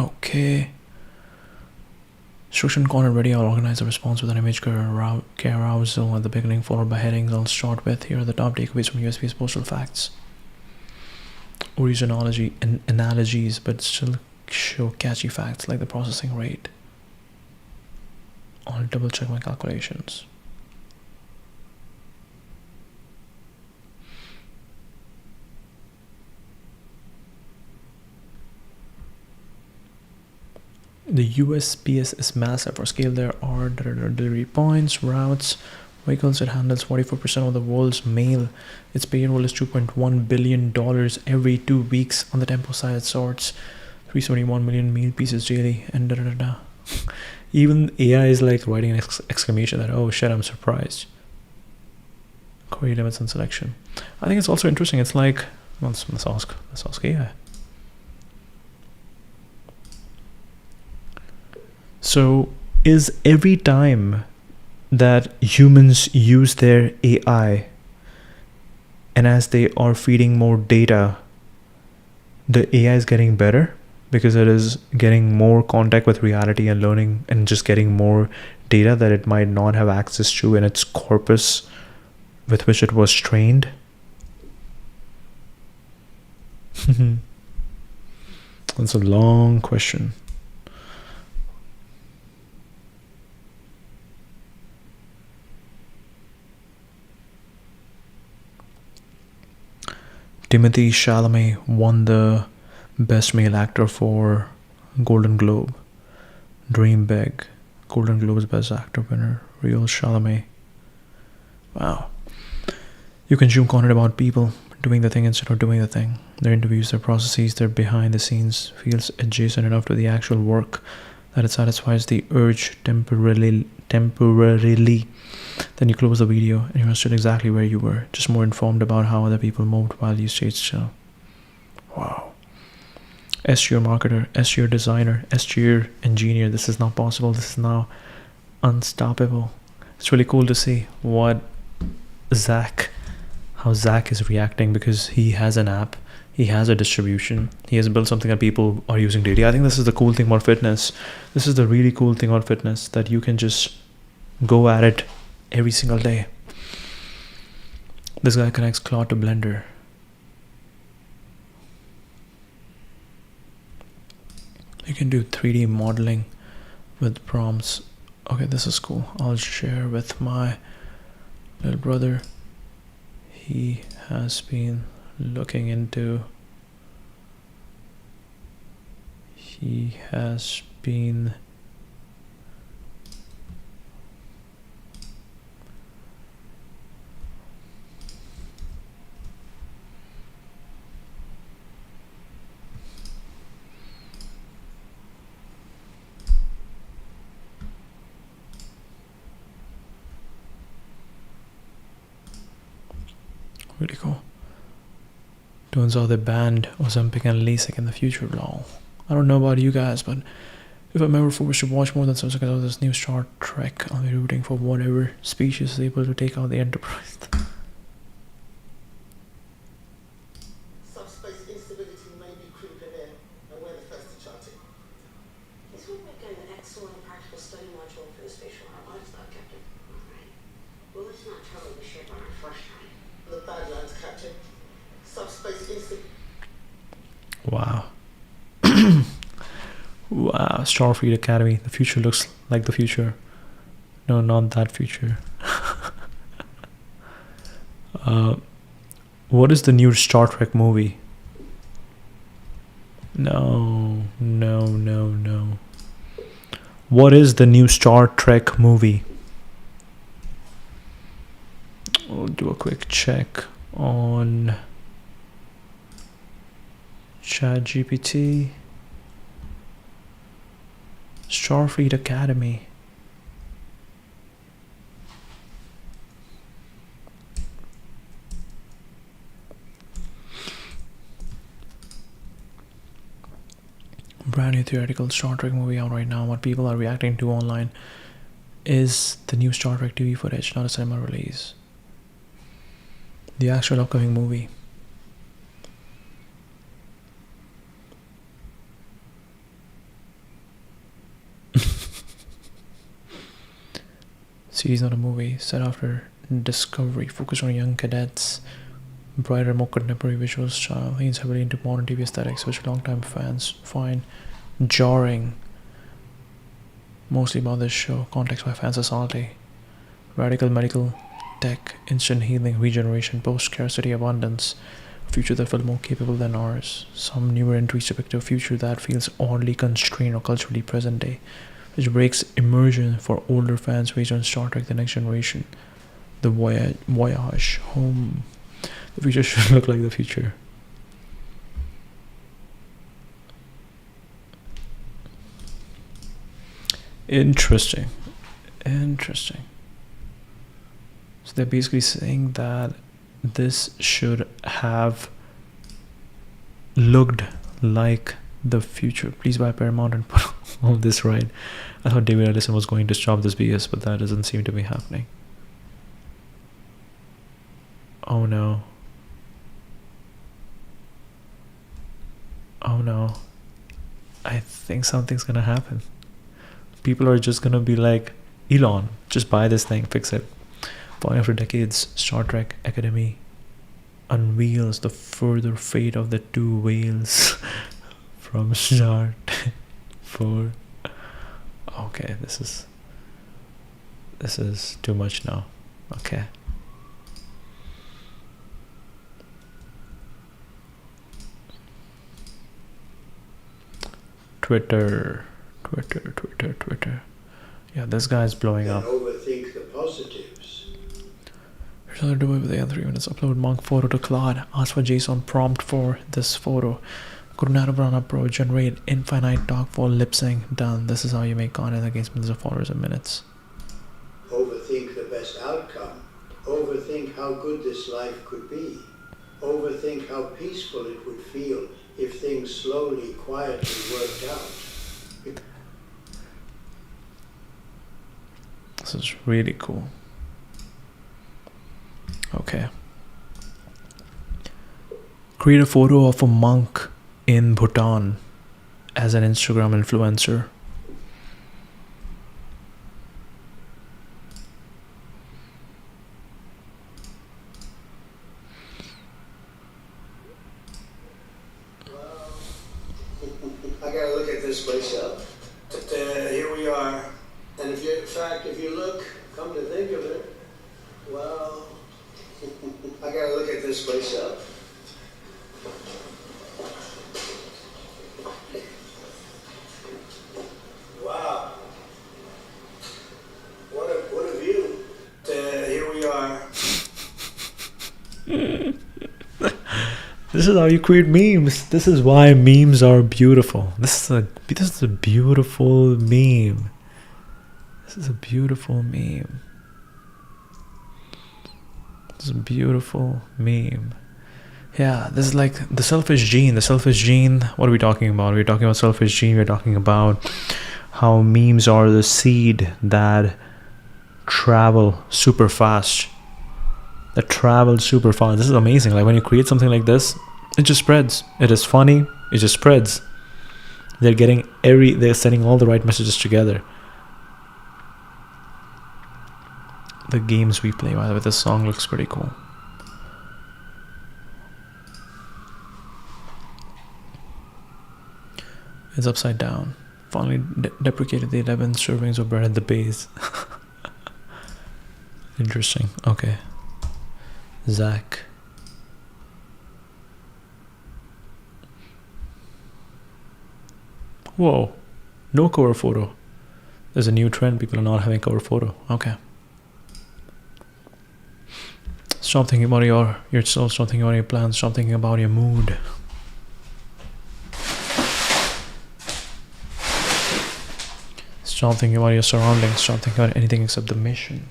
Okay. Structure and content ready. I'll organize the response with an image carousel at the beginning, followed by headings. I'll start with here are the top takeaways from USPS postal facts. Or use analogies, but still show catchy facts like the processing rate. I'll double check my calculations. The USPS is massive. For scale, there are delivery points, routes, vehicles. It handles 44% of the world's mail. Its payroll is $2.1 billion every 2 weeks. On the tempo side, it sorts 371 million meal pieces daily. And even AI is like writing an exclamation that, oh shit, I'm surprised. Query limits and selection. I think it's also interesting. It's like, let's ask AI. So is every time that humans use their AI, and as they are feeding more data, the AI is getting better because it is getting more contact with reality and learning and just getting more data that it might not have access to in its corpus with which it was trained? That's a long question. Timothée Chalamet won the Best Male Actor for Golden Globe. Dream big. Golden Globe's Best Actor winner, Real Chalamet. Wow. You consume content about people doing the thing instead of doing the thing. Their interviews, their processes, their behind the scenes feels adjacent enough to the actual work that it satisfies the urge temporarily. Then you close the video and you're still exactly where you were, just more informed about how other people moved while you stayed still. Wow. S to your marketer, S to your designer, S to your engineer. This is not possible. This is now unstoppable. It's really cool to see how Zach is reacting, because he has an app, he has a distribution, he has built something that people are using daily. I think this is the cool thing about fitness. This is the really cool thing about fitness, that you can just go at it every single day. This guy connects Claude to Blender. You can do 3D modeling with prompts. Okay, this is cool. I'll share with my little brother. He has been looking into really cool. Turns out they banned Ozempic and LASIK in the future, lol. I don't know about you guys, but if I'm ever forced to watch more than 7 seconds of this new Star Trek, I'll be rooting for whatever species is able to take out the Enterprise. Subspace instability may be creeping in, and we're the first to chart it. This would make an excellent practical study module for the spatial harmonics lab, Captain. All right. Well, let's not trouble the ship on our first try. The bad lads, Captain. Subspace instinct. Wow. Wow, Starfleet Academy. The future looks like the future. No, not that future. What is the new Star Trek movie? No. What is the new Star Trek movie? We'll do a quick check on ChatGPT. Starfleet Academy. Brand new theoretical Star Trek movie out right now. What people are reacting to online is the new Star Trek TV footage, not a cinema release. The actual upcoming movie. Series, not a movie, set after Discovery, focused on young cadets, brighter, more contemporary visual style, leans heavily into modern TV aesthetics, which longtime fans find jarring. Mostly about this show, context by fans are salty. Radical medical tech, instant healing, regeneration, post-scarcity, abundance, a future that felt more capable than ours. Some newer entries depict a future that feels oddly constrained or culturally present day, which breaks immersion for older fans based on Star Trek The Next Generation. The voyage home. The future should look like the future. Interesting. So they're basically saying that this should have looked like the future. Please buy Paramount and put all this right. I thought David Ellison was going to stop this BS, but that doesn't seem to be happening. Oh no. I think something's gonna happen. People are just gonna be like, Elon, just buy this thing, fix it. Following after decades, Star Trek Academy unveils the further fate of the two whales from Star Trek 4. Okay, this is too much now. Okay. Twitter. Yeah, this guy's blowing up. Overthink the positives. Here's another doing with the other 3 minutes. Upload monk photo to Claude. Ask for JSON prompt for this photo. Go to Roundup Pro. Generate infinite dog for lip sync. Done. This is how you make content against millions of followers in minutes. Overthink the best outcome. Overthink how good this life could be. Overthink how peaceful it would feel if things slowly, quietly worked out. This is really cool. Okay. Create a photo of a monk in Bhutan as an Instagram influencer. I gotta look at this place up. But here we are. And if you look, come to think of it, well, I gotta look at this place up. Wow. What a view. Here we are. This is how you create memes. This is why memes are beautiful. This is a beautiful meme. This is a beautiful meme. This is a beautiful meme. Yeah, this is like the selfish gene. The selfish gene. What are we talking about? We're talking about selfish gene. We're talking about how memes are the seed that travel super fast. This is amazing. Like when you create something like this, it just spreads. It is funny. It just spreads. They're sending all the right messages together. The games we play, by the way, this song looks pretty cool. It's upside down. Finally deprecated the 11 servings of bread at the base. Interesting. Okay. Zach. Whoa. No cover photo. There's a new trend. People are not having cover photo. Okay. Stop thinking about yourself. Stop thinking about your plans. Stop thinking about your mood. Stop thinking about your surroundings. Stop thinking about anything except the mission.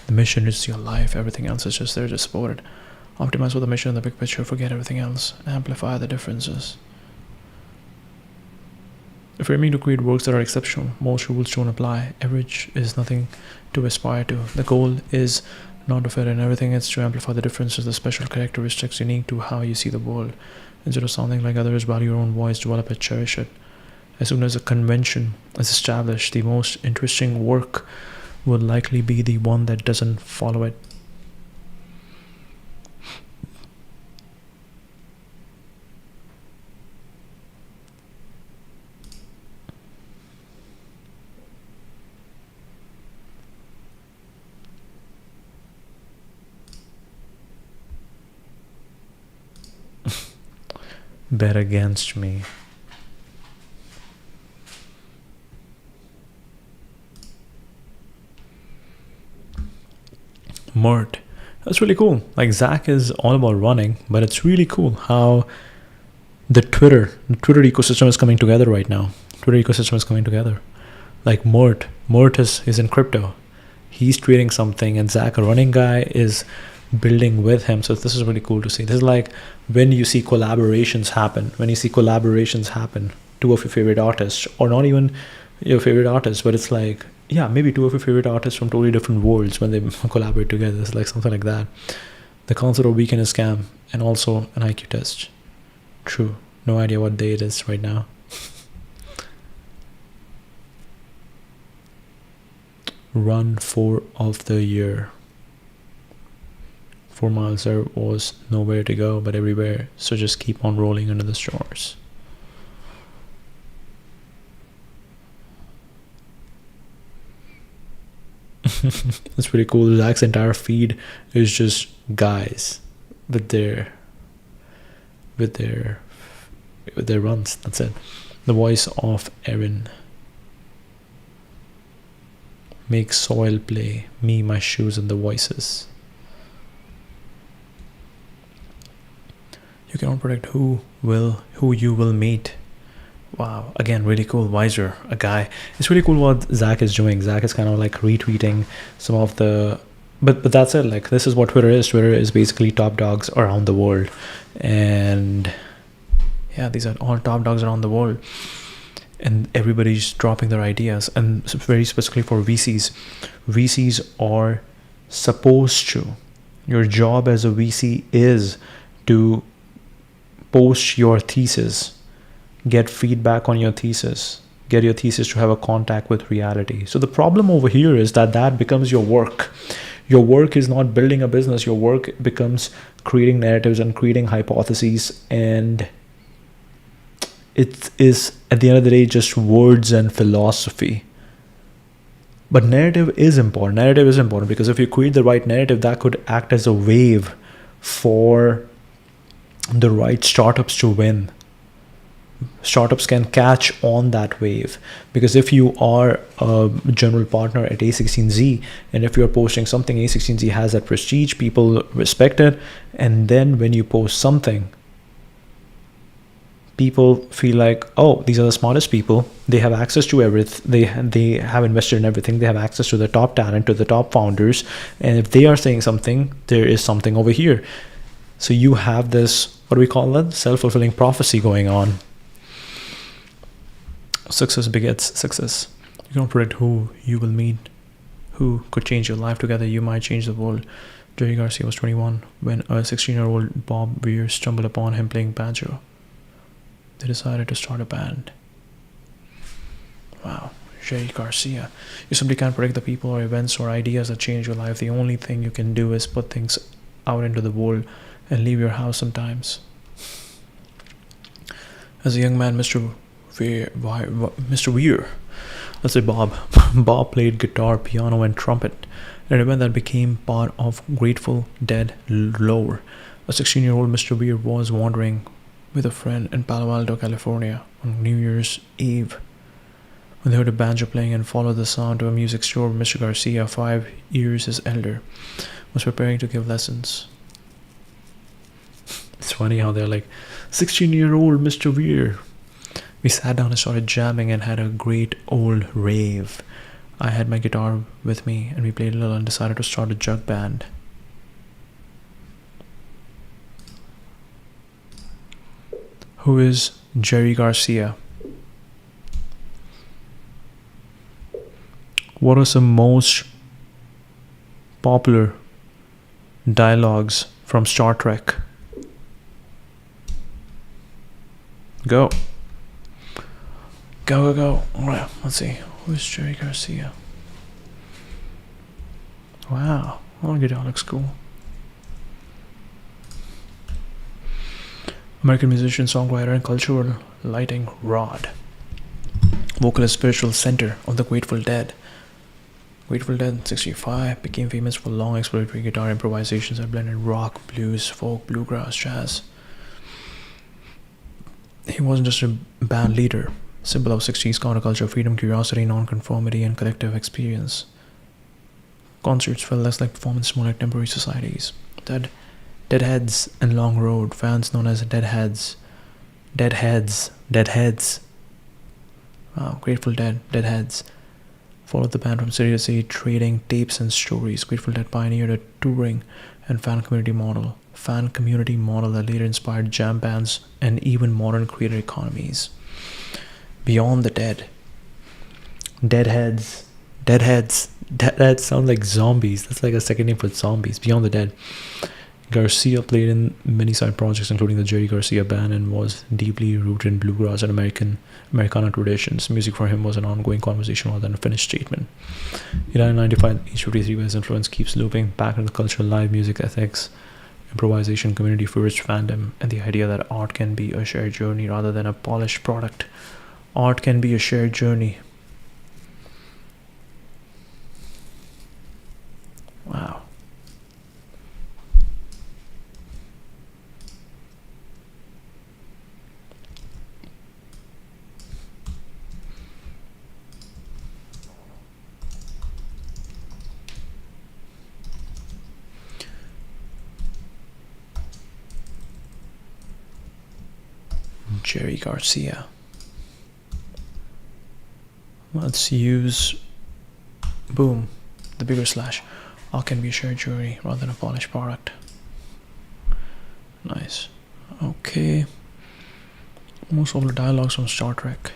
The mission is your life. Everything else is just there to support it. Optimize for the mission and the big picture. Forget everything else. Amplify the differences. If you're aiming to create works that are exceptional, most rules don't apply. Average is nothing to aspire to. The goal is not to fit in everything. It's to amplify the differences, the special characteristics unique to how you see the world. Instead of sounding like others, value your own voice, develop it, cherish it. As soon as a convention is established, the most interesting work will likely be the one that doesn't follow it. Bet against me. Mert. That's really cool. Like, Zach is all about running, but it's really cool how the Twitter ecosystem is coming together right now. Like Mert is in crypto. He's creating something, and Zach, a running guy, is building with him. So this is really cool to see. This is like when you see collaborations happen. Two of your favorite artists, or not even your favorite artists, but it's like, yeah, maybe two of your favorite artists from totally different worlds when they collaborate together. It's like something like that. The concept of weekend is scam, and also an IQ test. True. No idea what day it is right now. Run 4 of the year. 4 miles, there was nowhere to go but everywhere, so just keep on rolling under the stars. That's pretty cool. Zach's entire feed is just guys with their runs. That's it. The voice of Erin. Make soil play. Me, my shoes, and the voices. You cannot predict who you will meet. Wow, again, really cool. Wiser, a guy. It's really cool what Zach is doing. Zach is kind of like retweeting some of the, but that's it. Like, this is what Twitter is. Twitter is basically top dogs around the world, and yeah, these are all top dogs around the world, and everybody's dropping their ideas. And very specifically for VCs, VCs are supposed to. Your job as a VC is to post your thesis, get feedback on your thesis, get your thesis to have a contact with reality. So the problem over here is that becomes your work. Your work is not building a business. Your work becomes creating narratives and creating hypotheses, and it is at the end of the day just words and philosophy. But narrative is important because if you create the right narrative, that could act as a wave for the right startups to win. Startups can catch on that wave, because if you are a general partner at A16Z, and if you're posting something, A16Z has that prestige, people respect it, and then when you post something, people feel like, oh, these are the smartest people, they have access to everything, they have invested in everything, they have access to the top talent, to the top founders, and if they are saying something, there is something over here. So you have this, what do we call that, self-fulfilling prophecy going on. Success begets success. You don't predict who you will meet, who could change your life. Together you might change the world. Jerry Garcia was 21 when a 16-year-old Bob Weir stumbled upon him playing banjo. They decided to start a band. Wow. Jerry Garcia. You simply can't predict the people or events or ideas that change your life. The only thing you can do is put things out into the world and leave your house sometimes. As a young man, Mr. Weir, let's say Bob, Bob played guitar, piano, and trumpet, an event that became part of Grateful Dead lore. A 16-year-old Mr. Weir was wandering with a friend in Palo Alto, California on New Year's Eve when they heard a banjo playing and followed the sound to a music store. Mr. Garcia, 5 years his elder, was preparing to give lessons. It's funny how they're like, 16-year-old Mr. Weir. We sat down and started jamming and had a great old rave. I had my guitar with me and we played a little and decided to start a jug band. Who is Jerry Garcia? What are some most popular dialogues from Star Trek? Go. Go. Alright, let's see. Who's Jerry Garcia? Wow. Oh, guitar looks cool. American musician, songwriter, and cultural lighting rod. Vocalist, spiritual center of the Grateful Dead. Grateful Dead, 65, became famous for long exploratory guitar improvisations that blended rock, blues, folk, bluegrass, jazz. He wasn't just a band leader, symbol of 60s counterculture, freedom, curiosity, non-conformity, and collective experience. Concerts felt less like performance, more like temporary societies. Deadheads and Long Road, fans known as Deadheads. Wow, Grateful Dead, Deadheads. Followed the band from city to city, trading tapes and stories. Grateful Dead pioneered a touring and fan community model that later inspired jam bands and even modern creator economies. Beyond the Dead. Deadheads sound like zombies. That's like a second name for zombies. Beyond the Dead. Garcia played in many side projects, including the Jerry Garcia Band, and was deeply rooted in bluegrass and Americana traditions. Music for him was an ongoing conversation rather than a finished statement. In 1995, age 53, where his influence keeps looping back into the culture, live music ethics, improvisation, community first fandom, and the idea that art can be a shared journey rather than a polished product. Art can be a shared journey. Wow. Jerry Garcia. Let's use boom, the bigger slash. Art can be a shared journey rather than a polished product. Nice. Okay. Most of the dialogues from Star Trek.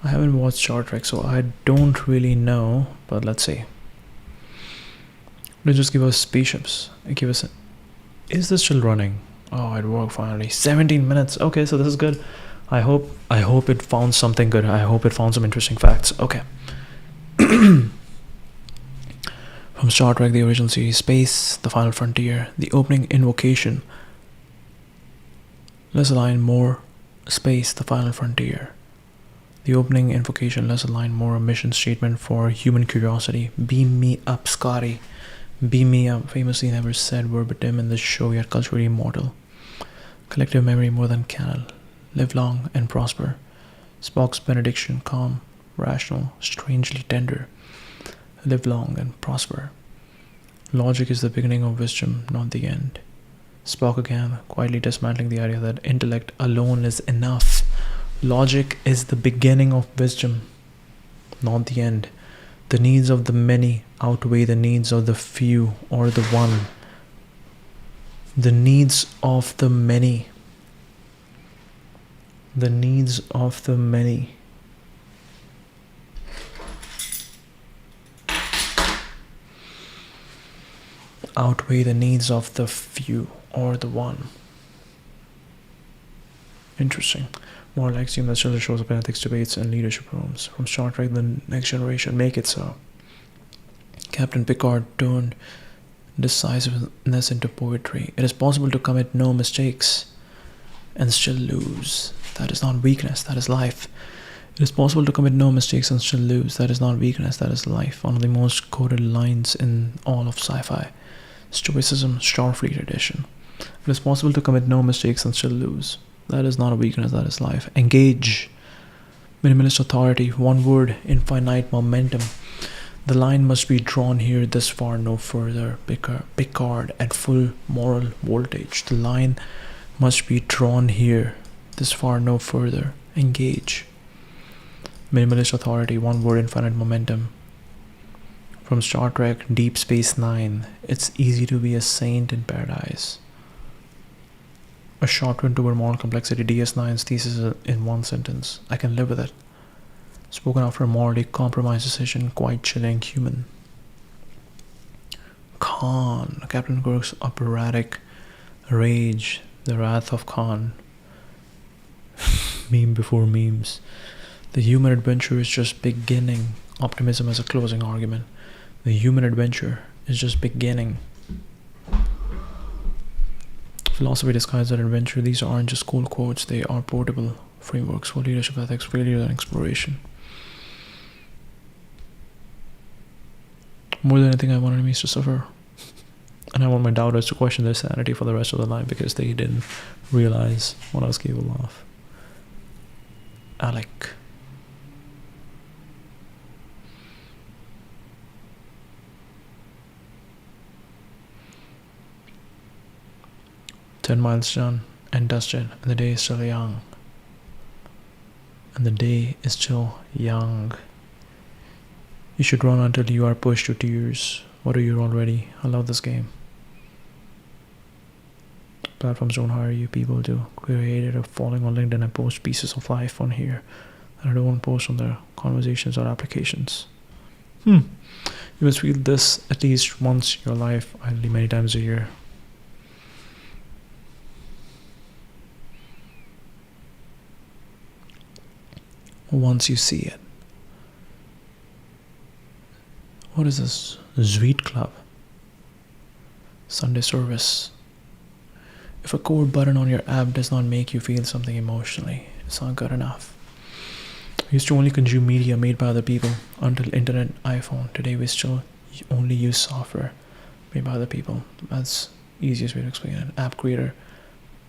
I haven't watched Star Trek, so I don't really know, but let's see. Let's just give us spaceships. Give us is this still running? Oh, it worked finally. 17 minutes. Okay, so this is good. I hope it found something good. I hope it found some interesting facts. Okay. From Star Trek, the original series, Space, The Final Frontier, the opening invocation. Let's align more. Space, The Final Frontier. The opening invocation, let's align more, a mission statement for human curiosity. Beam me up, Scotty. Beam me up, famously never said verbatim in the show, yet culturally immortal. Collective memory more than canon. Live long and prosper. Spock's benediction, calm, rational, strangely tender. Live long and prosper. Logic is the beginning of wisdom, not the end. Spock again, quietly dismantling the idea that intellect alone is enough. Logic is the beginning of wisdom, not the end. The needs of the many outweigh the needs of the few or the one. The needs of the many. The needs of the many. Outweigh the needs of the few or the one. Interesting. Moral axiom that still shows up in ethics debates and leadership rooms. From Star Trek, The Next Generation, make it so. Captain Picard turned decisiveness into poetry. It is possible to commit no mistakes and still lose. That is not weakness, that is life. It is possible to commit no mistakes and still lose. That is not weakness, that is life. One of the most quoted lines in all of sci-fi. Stoicism, Starfleet edition. It is possible to commit no mistakes and still lose. That is not a weakness, that is life. Engage. Minimalist authority. One word, infinite momentum. The line must be drawn here, this far, no further. Picard at full moral voltage. The line must be drawn here, this far, no further. Engage. Minimalist authority. One word, infinite momentum. From Star Trek, Deep Space Nine. It's easy to be a saint in paradise. A short run toward moral complexity. DS9's thesis in one sentence. I can live with it. Spoken after a morally compromised decision, quite chilling, human. Khan. Captain Kirk's operatic rage. The wrath of Khan. Meme before memes. The human adventure is just beginning. Optimism as a closing argument. The human adventure is just beginning. Philosophy disguised as adventure. These aren't just cool quotes, they are portable frameworks for leadership, ethics, failure, and exploration. More than anything, I want enemies to suffer. And I want my doubters to question their sanity for the rest of their life because they didn't realize what I was capable of. Alec. "10 miles done and dusted, and the day is still young." And the day is still young. You should run until you are pushed to tears. What are you already? I love this game. Platforms don't hire you, people do. Created a following on LinkedIn. I post pieces of life on here that I don't post on their conversations or applications. You must feel this at least once in your life, ideally many times a year. Once you see it. What is this? Sweet Club. Sunday service. If a core button on your app does not make you feel something emotionally, it's not good enough. We used to only consume media made by other people until internet, iPhone. Today we still only use software made by other people. That's the easiest way to explain it. App creator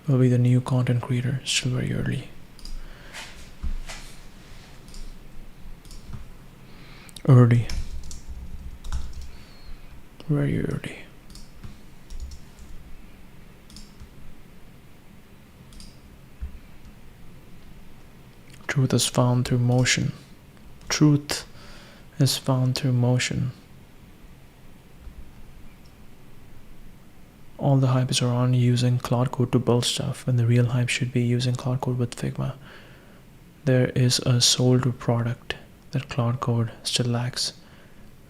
will be the new content creator, still very early. Early. Very early. Truth is found through motion. Truth is found through motion. All the hype is around using Claude Code to build stuff, when the real hype should be using Claude Code with Figma. There is a soul to product that Claude Code still lacks.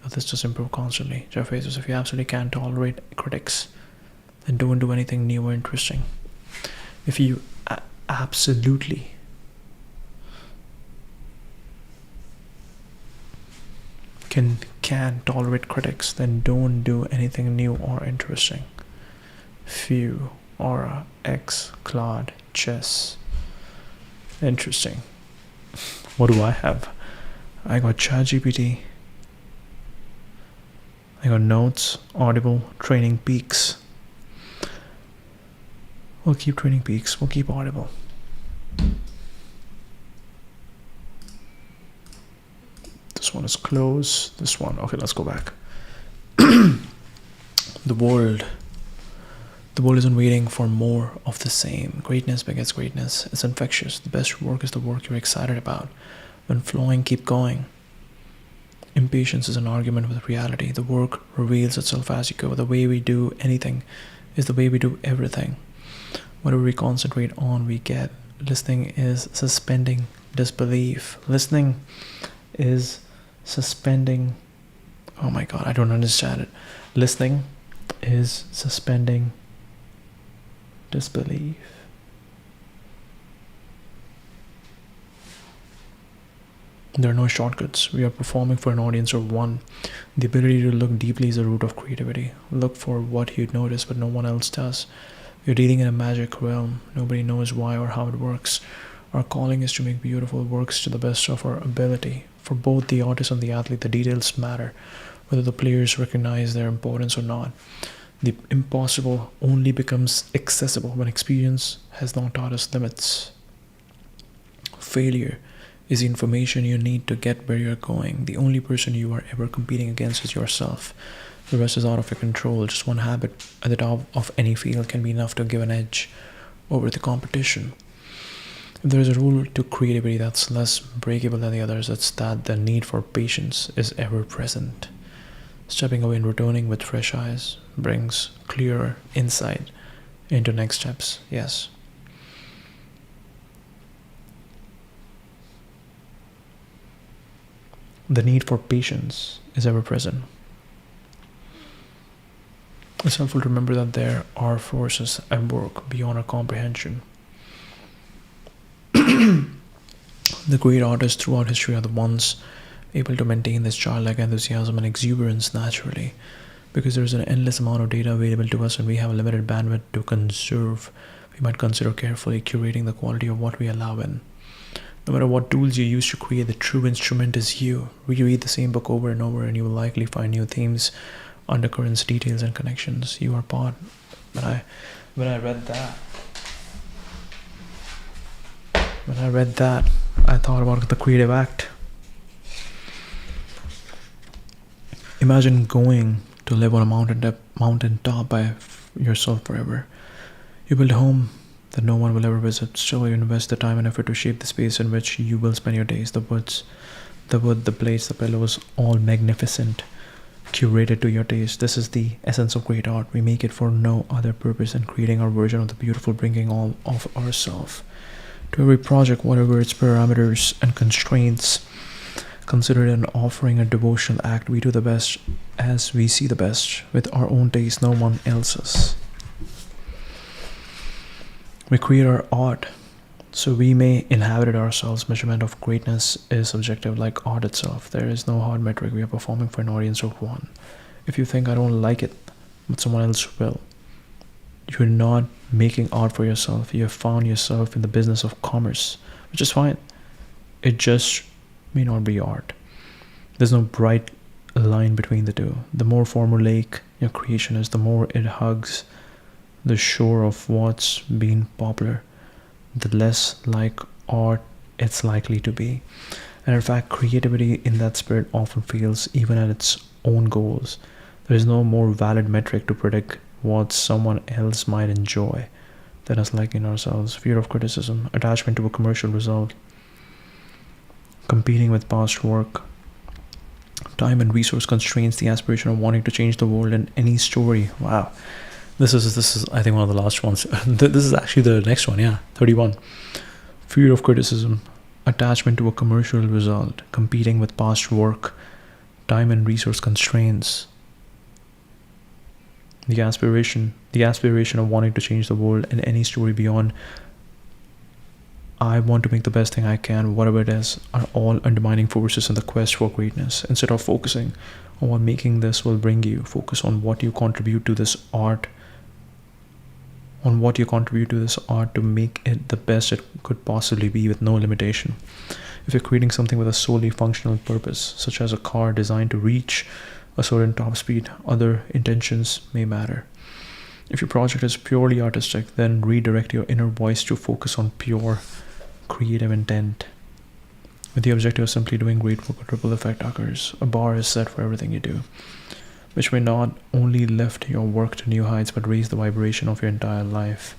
But this just improve constantly. Jeff Bezos, if you absolutely can't tolerate critics, then don't do anything new or interesting. If you absolutely can't tolerate critics, then don't do anything new or interesting. Few, Aura, X, Claude, Chess. Interesting. What do I have? I got ChatGPT. I got Notes, Audible, Training Peaks. We'll keep Training Peaks. We'll keep Audible. This one is closed. This one. Okay, let's go back. The world isn't waiting for more of the same. Greatness begets greatness. It's infectious. The best work is the work you're excited about. When flowing, keep going. Impatience is an argument with reality. The work reveals itself as you go. The way we do anything is the way we do everything. Whatever we concentrate on, we get. Listening is suspending disbelief. Listening is suspending. Oh my God, I don't understand it. Listening is suspending disbelief. There are no shortcuts. We are performing for an audience of one. The ability to look deeply is the root of creativity. Look for what you'd notice, but no one else does. You're dealing in a magic realm. Nobody knows why or how it works. Our calling is to make beautiful works to the best of our ability. For both the artist and the athlete, the details matter, whether the players recognize their importance or not. The impossible only becomes accessible when experience has not taught us limits. Failure is the information you need to get where you're going. The only person you are ever competing against is yourself. The rest is out of your control. Just one habit at the top of any field can be enough to give an edge over the competition. If there is a rule to creativity that's less breakable than the others, it's that the need for patience is ever present. Stepping away and returning with fresh eyes brings clearer insight into next steps. Yes. The need for patience is ever present. It's helpful to remember that there are forces at work beyond our comprehension. The great artists throughout history are the ones able to maintain this childlike enthusiasm and exuberance naturally, because there's an endless amount of data available to us and we have a limited bandwidth to conserve. We might consider carefully curating the quality of what we allow in. No matter what tools you use to create, the true instrument is you. Reread the same book over and over and you will likely find new themes, undercurrents, details, and connections. You are part. When I read that, I thought about the creative act. Imagine going to live on a mountain top by yourself forever. You build a home that no one will ever visit. Still, you invest the time and effort to shape the space in which you will spend your days. The wood, the plates, the pillows, all magnificent, curated to your taste. This is the essence of great art. We make it for no other purpose than creating our version of the beautiful, bringing all of ourselves to every project, whatever its parameters and constraints. Consider it an offering, a devotional act. We do the best as we see the best, with our own taste, no one else's. We create our art so we may inhabit it ourselves. Measurement of greatness is subjective, like art itself. There is no hard metric. We are performing for an audience of one. If you think I don't like it, but someone else will, you're not making art for yourself. You have found yourself in the business of commerce, which is fine. It just may not be art. There's no bright line between the two. The more formulaic your creation is, the more it hugs the shore of what's been popular, the less like art it's likely to be. And in fact, creativity in that spirit often fails even at its own goals. There is no more valid metric to predict what someone else might enjoy than us liking ourselves. Fear of criticism, attachment to a commercial result, competing with past work, time and resource constraints, the aspiration of wanting to change the world in any story. Wow. This is I think one of the last ones. This is actually the next one, yeah, 31. Fear of criticism, attachment to a commercial result, competing with past work, time and resource constraints, the aspiration of wanting to change the world in any story beyond I want to make the best thing I can, whatever it is, are all undermining forces in the quest for greatness. Instead of focusing on what making this will bring you, focus on what you contribute to this art, to make it the best it could possibly be with no limitation. If you're creating something with a solely functional purpose, such as a car designed to reach a certain top speed, other intentions may matter. If your project is purely artistic, then redirect your inner voice to focus on pure creative intent. With the objective of simply doing great work, a ripple effect occurs. A bar is set for everything you do, which may not only lift your work to new heights, but raise the vibration of your entire life.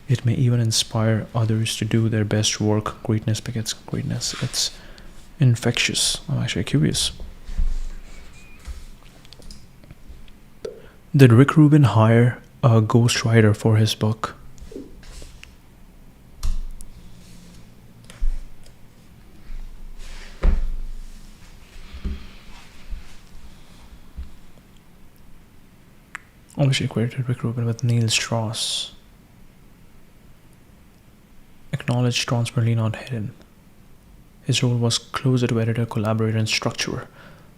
It may even inspire others to do their best work. Greatness begets greatness. It's infectious. I'm actually curious. Did Rick Rubin hire a ghostwriter for his book? Obviously credited Rick Rubin with Neil Strauss. Acknowledged, transparently not hidden. His role was closer to editor, collaborator, and structurer,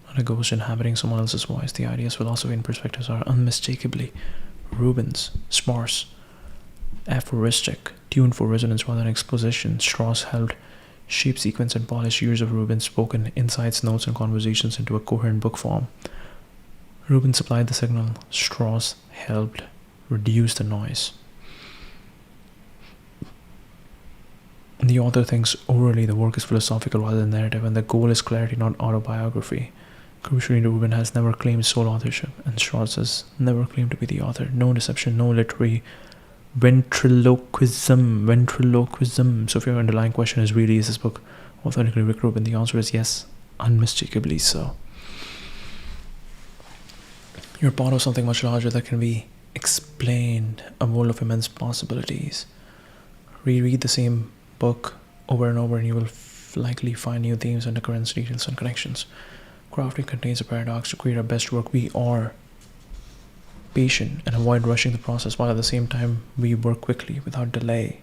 not a ghost inhabiting someone else's voice. The ideas, philosophy, and perspectives are unmistakably Rubin's, sparse, aphoristic, tuned for resonance rather than exposition. Strauss helped shape, sequence, and polish years of Rubin's spoken insights, notes, and conversations into a coherent book form. Rubin supplied the signal. Strauss helped reduce the noise. The author thinks orally the work is philosophical rather than narrative, and the goal is clarity, not autobiography. Crucially, Rubin has never claimed sole authorship, and Strauss has never claimed to be the author. No deception, no literary ventriloquism. So if your underlying question is really, is this book authentically Rick Rubin? The answer is yes, unmistakably so. You're part of something much larger that can be explained, a world of immense possibilities. Reread the same book over and over and you will likely find new themes, undercurrents, details, and connections. Crafting contains a paradox. To create our best work, we are patient and avoid rushing the process, while at the same time we work quickly without delay.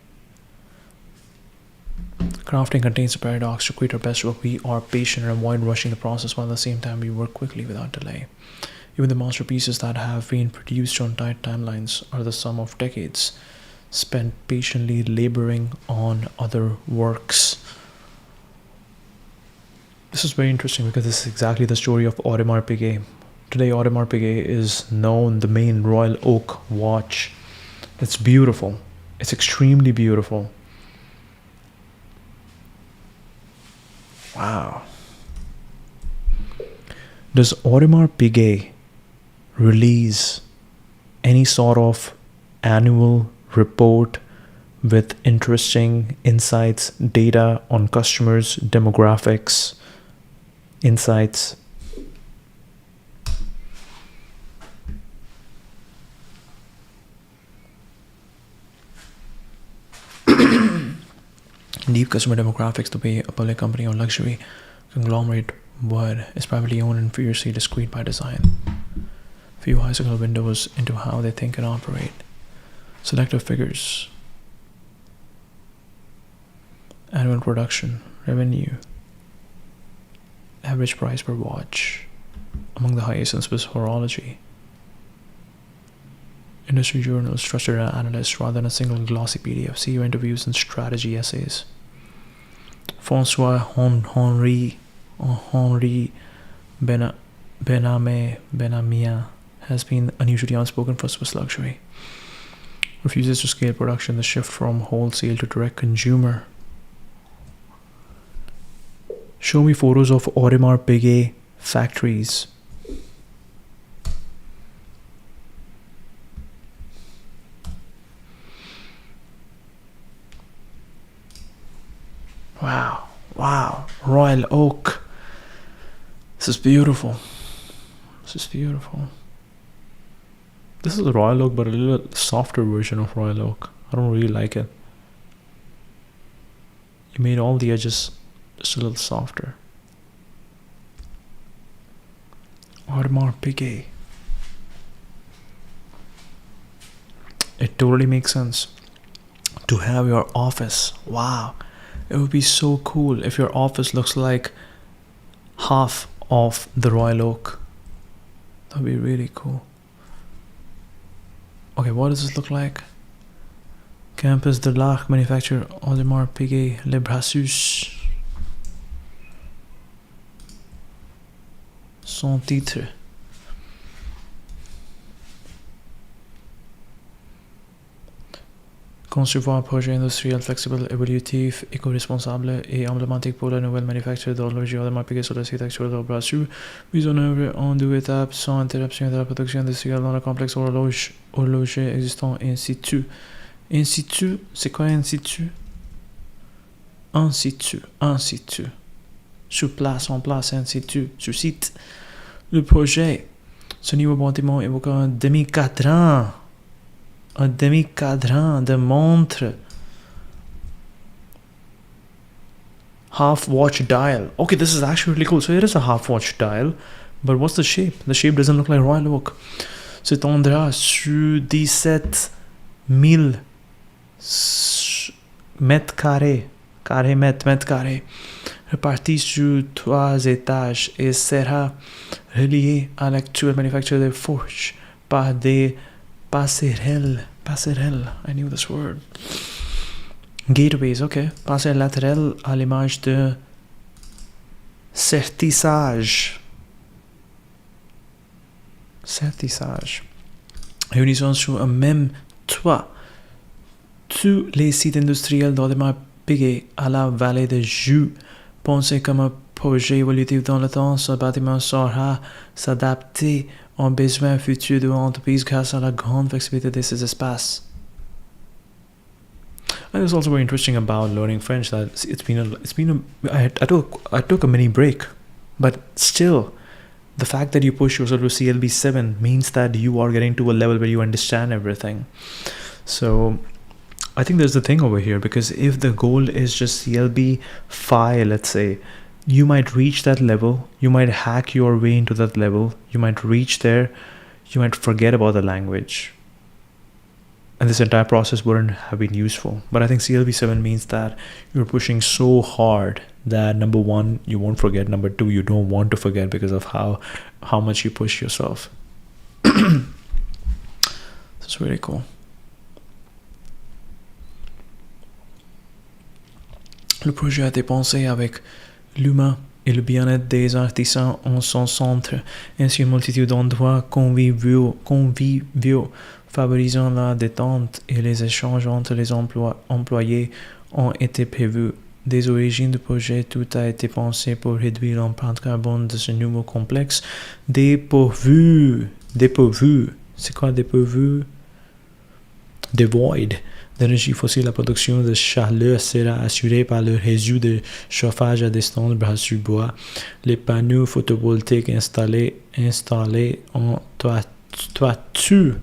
Crafting contains a paradox. To create our best work, we are patient and avoid rushing the process, while at the same time we work quickly without delay. Even the masterpieces that have been produced on tight timelines are the sum of decades spent patiently laboring on other works. This is very interesting because this is exactly the story of Audemars Piguet. Today, Audemars Piguet is known the main Royal Oak watch. It's beautiful. It's extremely beautiful. Wow. Does Audemars Piguet release any sort of annual report with interesting insights, data on customers, demographics, insights? Deep customer demographics, the way a public company or luxury conglomerate would, is privately owned and fiercely discreet by design. Few icicle windows into how they think and operate. Selective figures. Annual production, revenue, average price per watch, among the highest in Swiss horology. Industry journals, trusted analysts rather than a single glossy PDF. CEO interviews and strategy essays. François Henri Benamia has been unusually outspoken for Swiss luxury. Refuses to scale production, the shift from wholesale to direct consumer. Show me photos of Audemars Piguet factories. Wow, Royal Oak. This is beautiful. This is a Royal Oak, but a little softer version of Royal Oak. I don't really like it. You made all the edges just a little softer. Audemars Piguet. It totally makes sense to have your office. Wow. It would be so cool if your office looks like half of the Royal Oak. That would be really cool. Okay, what does this look like? Campus de l'Arc manufacturer Audemars Piguet Le Brassus. Son titre. Concevoir un projet industriel flexible, évolutif, éco-responsable et emblématique pour la nouvelle manufacture d'horlogerie Audemars Piguet sur le site actuel de Brassus, mise en œuvre en 2 étapes sans interruption de la production industrielle dans le complexe horloger existant in situ. In situ, c'est quoi in situ? En situ. Sur place, en place, in situ, sur site. Le projet, ce nouveau bâtiment évoque un demi-cadran de montre. Half watch dial. Okay, this is actually really cool. So it is a half watch dial, but what's the shape? The shape doesn't look like Royal Oak. S'étendra sur 17 000 mètres carrés. Mètres carrés. réparti sur 3 étages et sera relié à l'actuelle manufacture de fourches par des passerelles. Passerelles, I knew this word. Gateways, ok. Passerelles latérales à l'image de certissage. Certissage. Réunissant sur un même toit tous les sites industriels d'Audemars Piguet à la vallée de Joux. Pensé comme un projet évolutif dans le temps, ce bâtiment saura s'adapter aux besoins futurs de l'entreprise grâce à la grande flexibilité de ces espaces. And it's also very interesting about learning French that I took a mini break, but still, the fact that you push yourself to CLB7 means that you are getting to a level where you understand everything. So I think there's the thing over here, because if the goal is just CLB5, let's say, you might reach that level, you might hack your way into that level, you might reach there, you might forget about the language, and this entire process wouldn't have been useful. But I think CLB7 means that you're pushing so hard that number one, you won't forget, number two, you don't want to forget because of how much you push yourself. It's really cool. Le projet a été pensé avec l'humain et le bien-être des artisans en son centre, ainsi une multitude d'endroits conviviaux, favorisant la détente et les échanges entre les employés ont été prévus. Des origines du projet, tout a été pensé pour réduire l'empreinte carbone de ce nouveau complexe. Dépourvu, c'est quoi dépourvu? Devoid d'énergie fossile, la production de chaleur sera assurée par le réseau de chauffage à distance bras sur bois. Les panneaux photovoltaïques installés en toiture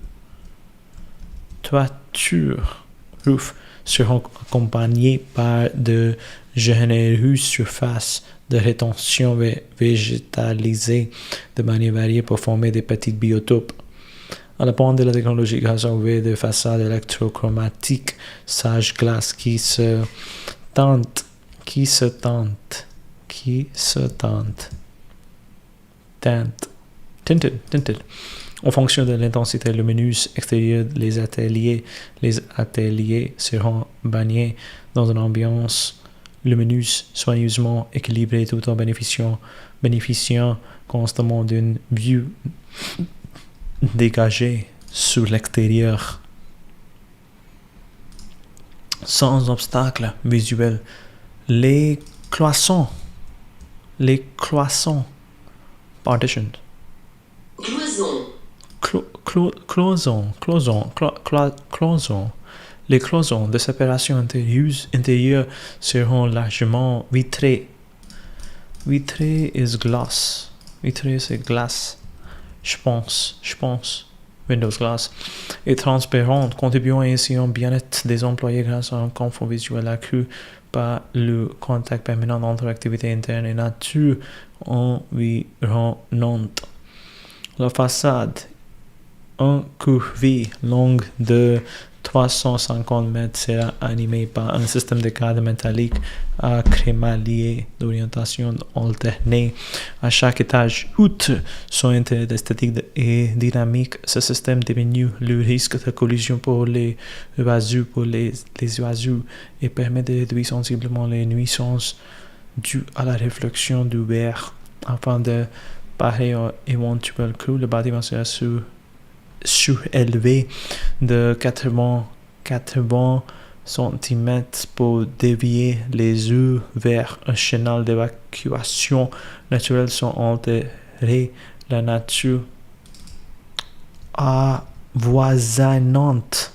roof seront accompagnés par de généreuses surfaces de rétention végétalisées de manière variée pour former des petites biotopes. À la pointe de la technologie grâce au V de façade électrochromatiques sage glace qui se tente. Tinted. En fonction de l'intensité lumineuse extérieure, les ateliers seront baignés dans une ambiance lumineuse soigneusement équilibrée tout en bénéficiant constamment d'une vue dégagée sur l'extérieur. Sans obstacle visuel. Les cloisons. Partitioned. Cloisons. Les cloisons de séparation intérieure seront largement vitrées. Vitré is glass. Vitré c'est glace. Je pense. Windows Glass. Et transparente, contribuant ainsi au bien-être des employés grâce à un confort visuel accru par le contact permanent entre activité interne et nature environnante. La façade, incurvée, longue de 350 mètres, sera animée par un système de cadres métalliques à crémaillé d'orientation alternée à chaque étage. Outre son intérêt esthétique et dynamique, ce système diminue le risque de collision pour les oiseaux et permet de réduire sensiblement les nuisances dues à la réflexion du verre. Afin de parer à éventuel creux, le bâtiment sera surélevé de 80 cm pour dévier les eaux vers un canal d'évacuation naturelle sans altérer la nature avoisinante.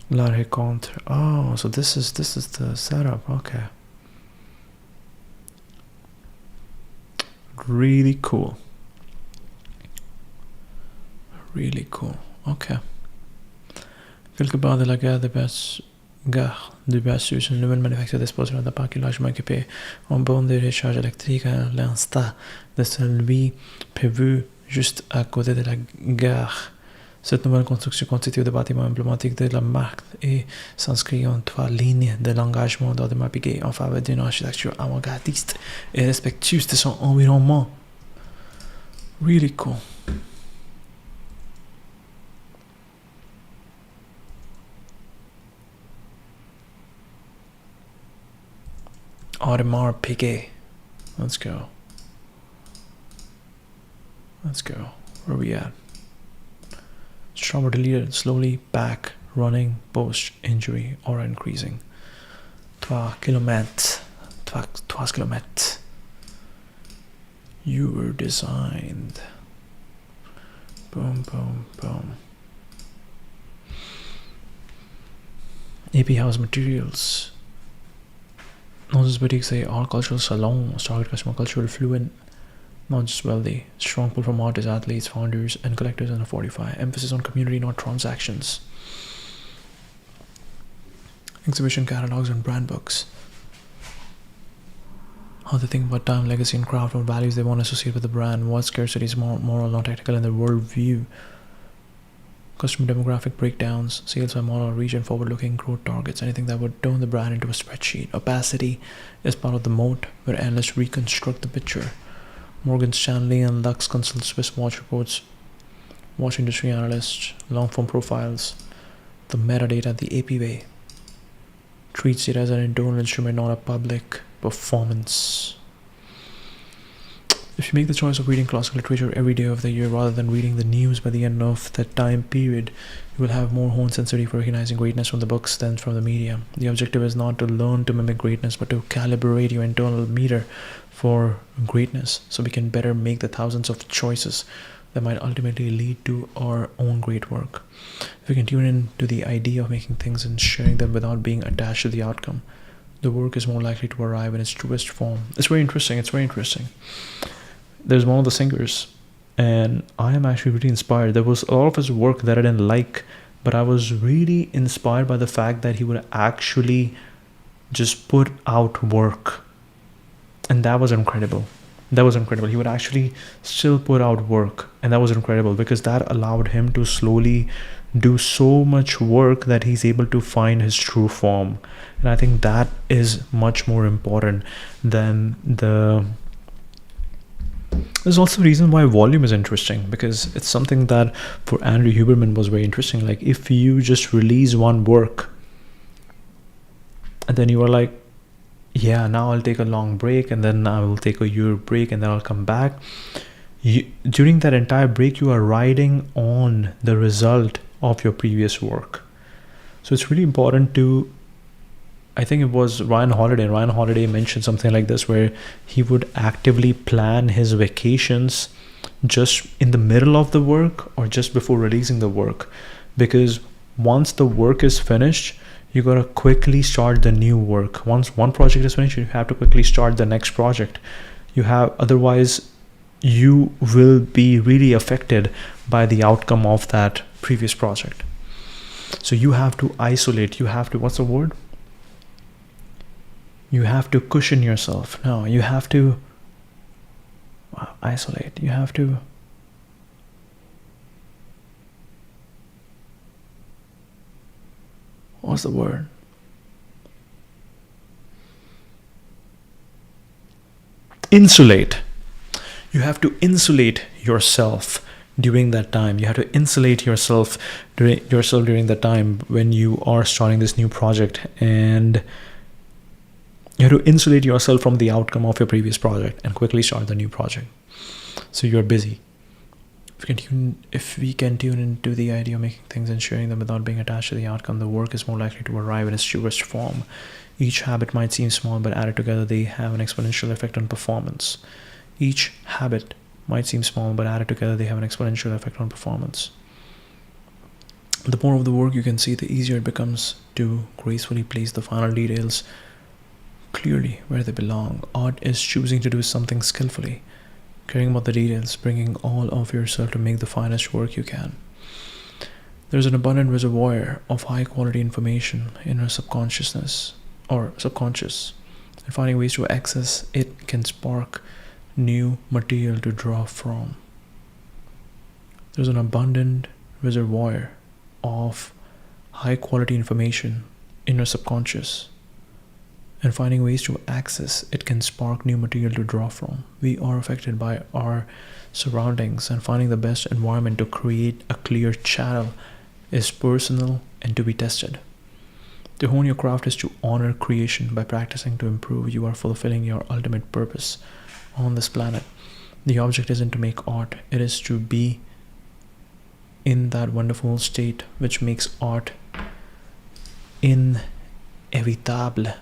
La rencontre. Oh, so this is the setup. Okay. Really cool. Okay. Quelque part de la gare de Berceau, une nouvelle manufacture d'exposition de parc largement équipée en borne de recharge électrique à l'instar de celui prévu juste à côté de la gare Cette nouvelle construction constitue des bâtiments emblématiques de la marque et s'inscrit en 3 lignes de l'engagement d'Audemars Piguet en faveur d'une architecture avant-gardiste et respectueuse de son environnement. Really cool. Audemars Piguet. Let's go. Let's go. Where are we at? Trauma deleted, slowly back, running, post injury, aura increasing. 3 kilomètres. 3 kilomètres. You were designed. Boom, boom, boom. AP House Materials. Not just boutiques, say all cultural salons, target customer cultural fluent, not just wealthy. Strong pull from artists, athletes, founders, and collectors under 45. Emphasis on community, not transactions. Exhibition catalogs and brand books. How they think about time, legacy, and craft, what values they want to associate with the brand, what scarcity is more moral, not technical in their worldview. Customer demographic breakdowns, sales by model, region, forward-looking growth targets, anything that would turn the brand into a spreadsheet. Opacity is part of the moat, where analysts reconstruct the picture. Morgan Stanley and Lux consult Swiss watch reports, watch industry analysts, long-form profiles. The metadata, the AP way, treats it as an internal instrument, not a public performance. If you make the choice of reading classical literature every day of the year rather than reading the news by the end of that time period, you will have more honed sensitivity for recognizing greatness from the books than from the media. The objective is not to learn to mimic greatness, but to calibrate your internal meter for greatness, so we can better make the thousands of choices that might ultimately lead to our own great work. If we can tune in to the idea of making things and sharing them without being attached to the outcome, the work is more likely to arrive in its truest form. It's very interesting. There's one of the singers, and I am actually really inspired. There was a lot of his work that I didn't like, but I was really inspired by the fact that he would actually just put out work, and that was incredible. He would actually still put out work, and that was incredible, because that allowed him to slowly do so much work that he's able to find his true form. And I think that is much more important than There's also a reason why volume is interesting, because it's something that for Andrew Huberman was very interesting. Like, if you just release one work and then you are like, yeah, now I'll take a long break, and then I will take a year break, and then I'll come back. During that entire break, you are riding on the result of your previous work. So it's really important to, I think it was Ryan Holiday mentioned something like this, where he would actively plan his vacations just in the middle of the work or just before releasing the work, because once the work is finished, you gotta quickly start the new work. Once one project is finished, you have to quickly start the next project. Otherwise you will be really affected by the outcome of that previous project. So you have to isolate, what's the word? You have to cushion yourself. No, you have to isolate. You have to what's the word? Insulate. You have to insulate yourself during that time. You have to insulate yourself during that time when you are starting this new project, and you have to insulate yourself from the outcome of your previous project and quickly start the new project. So you're busy. If we can tune into the idea of making things and sharing them without being attached to the outcome, the work is more likely to arrive in its truest form. Each habit might seem small, but added together, they have an exponential effect on performance. The more of the work you can see, the easier it becomes to gracefully place the final details clearly where they belong. Art is choosing to do something skillfully, caring about the details, bringing all of yourself to make the finest work you can. There's an abundant reservoir of high quality information in our subconscious, and finding ways to access it can spark new material to draw from. There's an abundant reservoir of high quality information in your subconscious, and finding ways to access it can spark new material to draw from. We are affected by our surroundings, and finding the best environment to create a clear channel is personal and to be tested. To hone your craft is to honor creation. By practicing to improve, you are fulfilling your ultimate purpose on this planet. The object isn't to make art, it is to be in that wonderful state which makes art inevitable.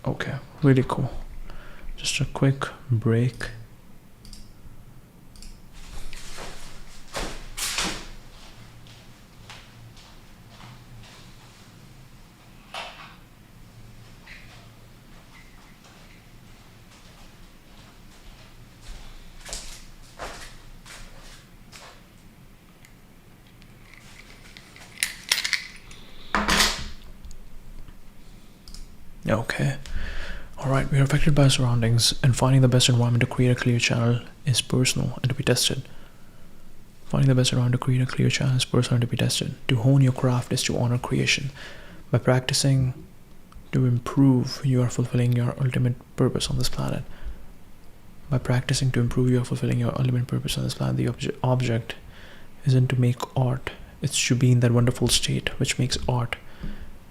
Okay, really cool. Just a quick break. Okay. Alright, we are affected by our surroundings, and finding the best environment to create a clear channel is personal and to be tested. Finding the best environment to create a clear channel is personal and to be tested. To hone your craft is to honor creation. By practicing to improve, you are fulfilling your ultimate purpose on this planet. By practicing to improve, you are fulfilling your ultimate purpose on this planet. The object isn't to make art, it's to be in that wonderful state which makes art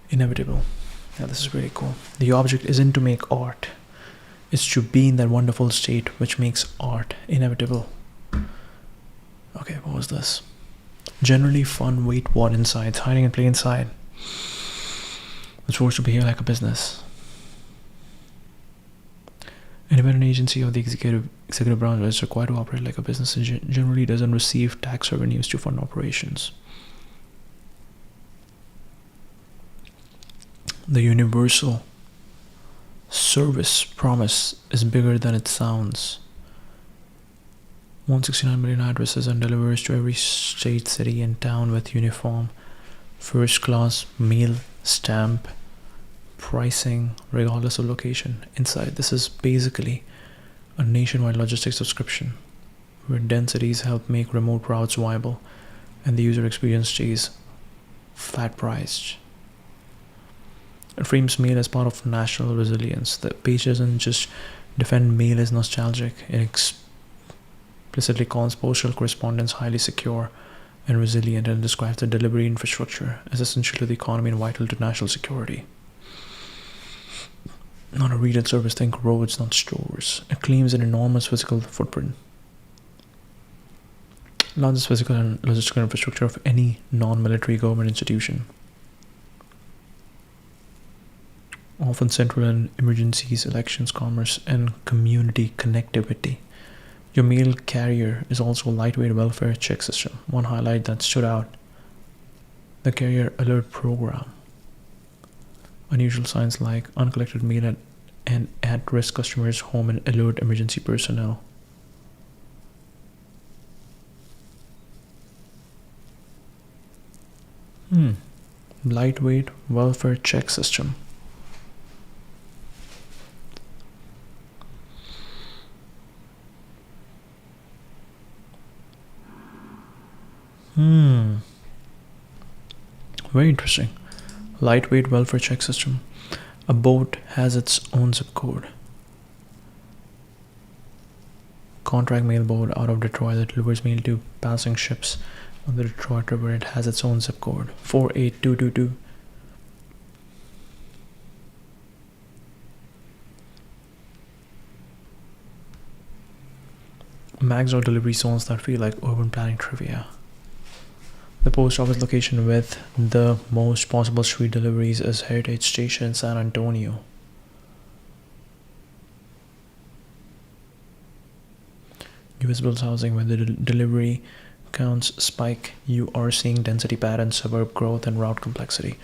inevitable. Yeah, this is really cool. The object isn't to make art, it's to be in that wonderful state which makes art inevitable. Okay, what was this? Generally fun, wait, what insights, hiding in plain sight. It's forced to behave like a business. Independent agency of the executive branch is required to operate like a business and generally doesn't receive tax revenues to fund operations. The universal service promise is bigger than it sounds. 169 million addresses and delivers to every state, city, and town with uniform, first-class mail stamp pricing regardless of location. Inside, this is basically a nationwide logistics subscription where densities help make remote routes viable and the user experience stays flat-priced. It frames mail as part of national resilience. The page doesn't just defend mail as nostalgic, it explicitly calls postal correspondence highly secure and resilient, and describes the delivery infrastructure as essential to the economy and vital to national security. Not a retail service, think roads, not stores. It claims an enormous physical footprint. Largest physical and logistical infrastructure of any non-military government institution. Often central in emergencies, elections, commerce, and community connectivity. Your mail carrier is also a lightweight welfare check system. One highlight that stood out: the carrier alert program. Unusual signs like uncollected mail and at-risk customers' home and alert emergency personnel. Lightweight welfare check system. Very interesting. Lightweight welfare check system. A boat has its own zip code. Contract mail boat out of Detroit that delivers mail to passing ships on the Detroit River. It has its own zip code, 48222. Mags or delivery zones that feel like urban planning trivia. The post office location with the most possible street deliveries is Heritage Station in San Antonio. US builds housing where the delivery counts spike. You are seeing density patterns, suburb growth, and route complexity.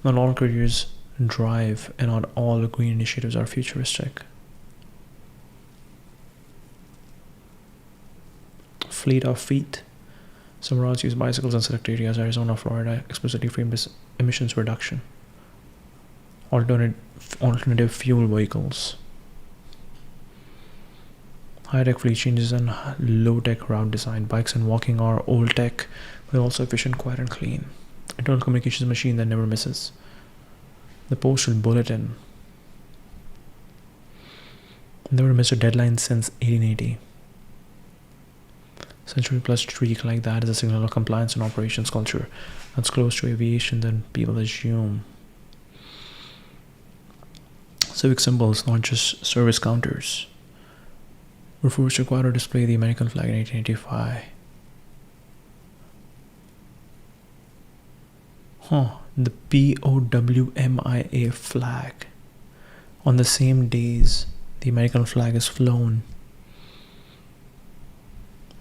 Not all careers drive, and not all green initiatives are futuristic. Fleet of feet. Some routes use bicycles in select areas. Arizona, Florida explicitly framed as emissions reduction. Alternative fuel vehicles. High-tech fleet changes and low-tech route design. Bikes and walking are old tech, but also efficient, quiet, and clean. Internal communications machine that never misses. The postal bulletin. Never missed a deadline since 1880. Century plus streak like that is a signal of compliance and operations culture that's close to aviation than people assume. Civic symbols, not just service counters. Were first required to display the American flag in 1885. The POWMIA flag. On the same days, the American flag is flown.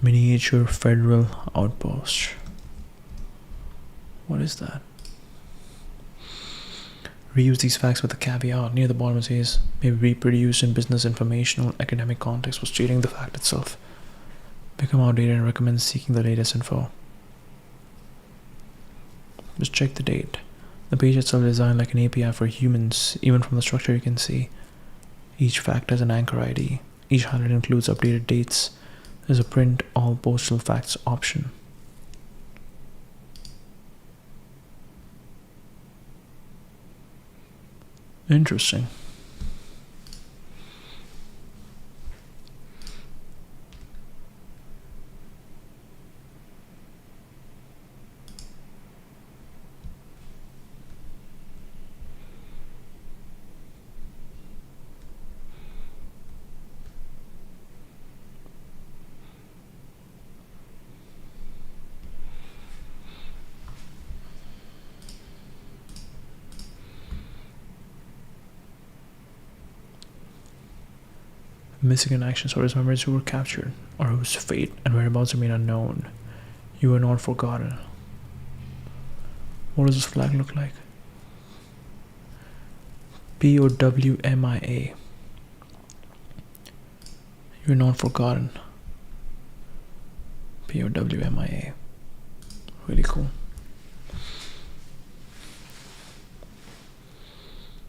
Miniature federal outpost. What is that? Reuse these facts with a caveat. Near the bottom it says, may be reproduced in business, informational, academic context for stating the fact itself. Become outdated and recommend seeking the latest info. Just check the date. The page itself is designed like an API for humans. Even from the structure you can see each fact has an anchor ID. Each highlight includes updated dates. There's a print all postal facts option. Interesting. Missing in action stories, members who were captured or whose fate and whereabouts remain unknown. You are not forgotten. What does this flag look like? POWMIA. You're not forgotten. POWMIA. Really cool.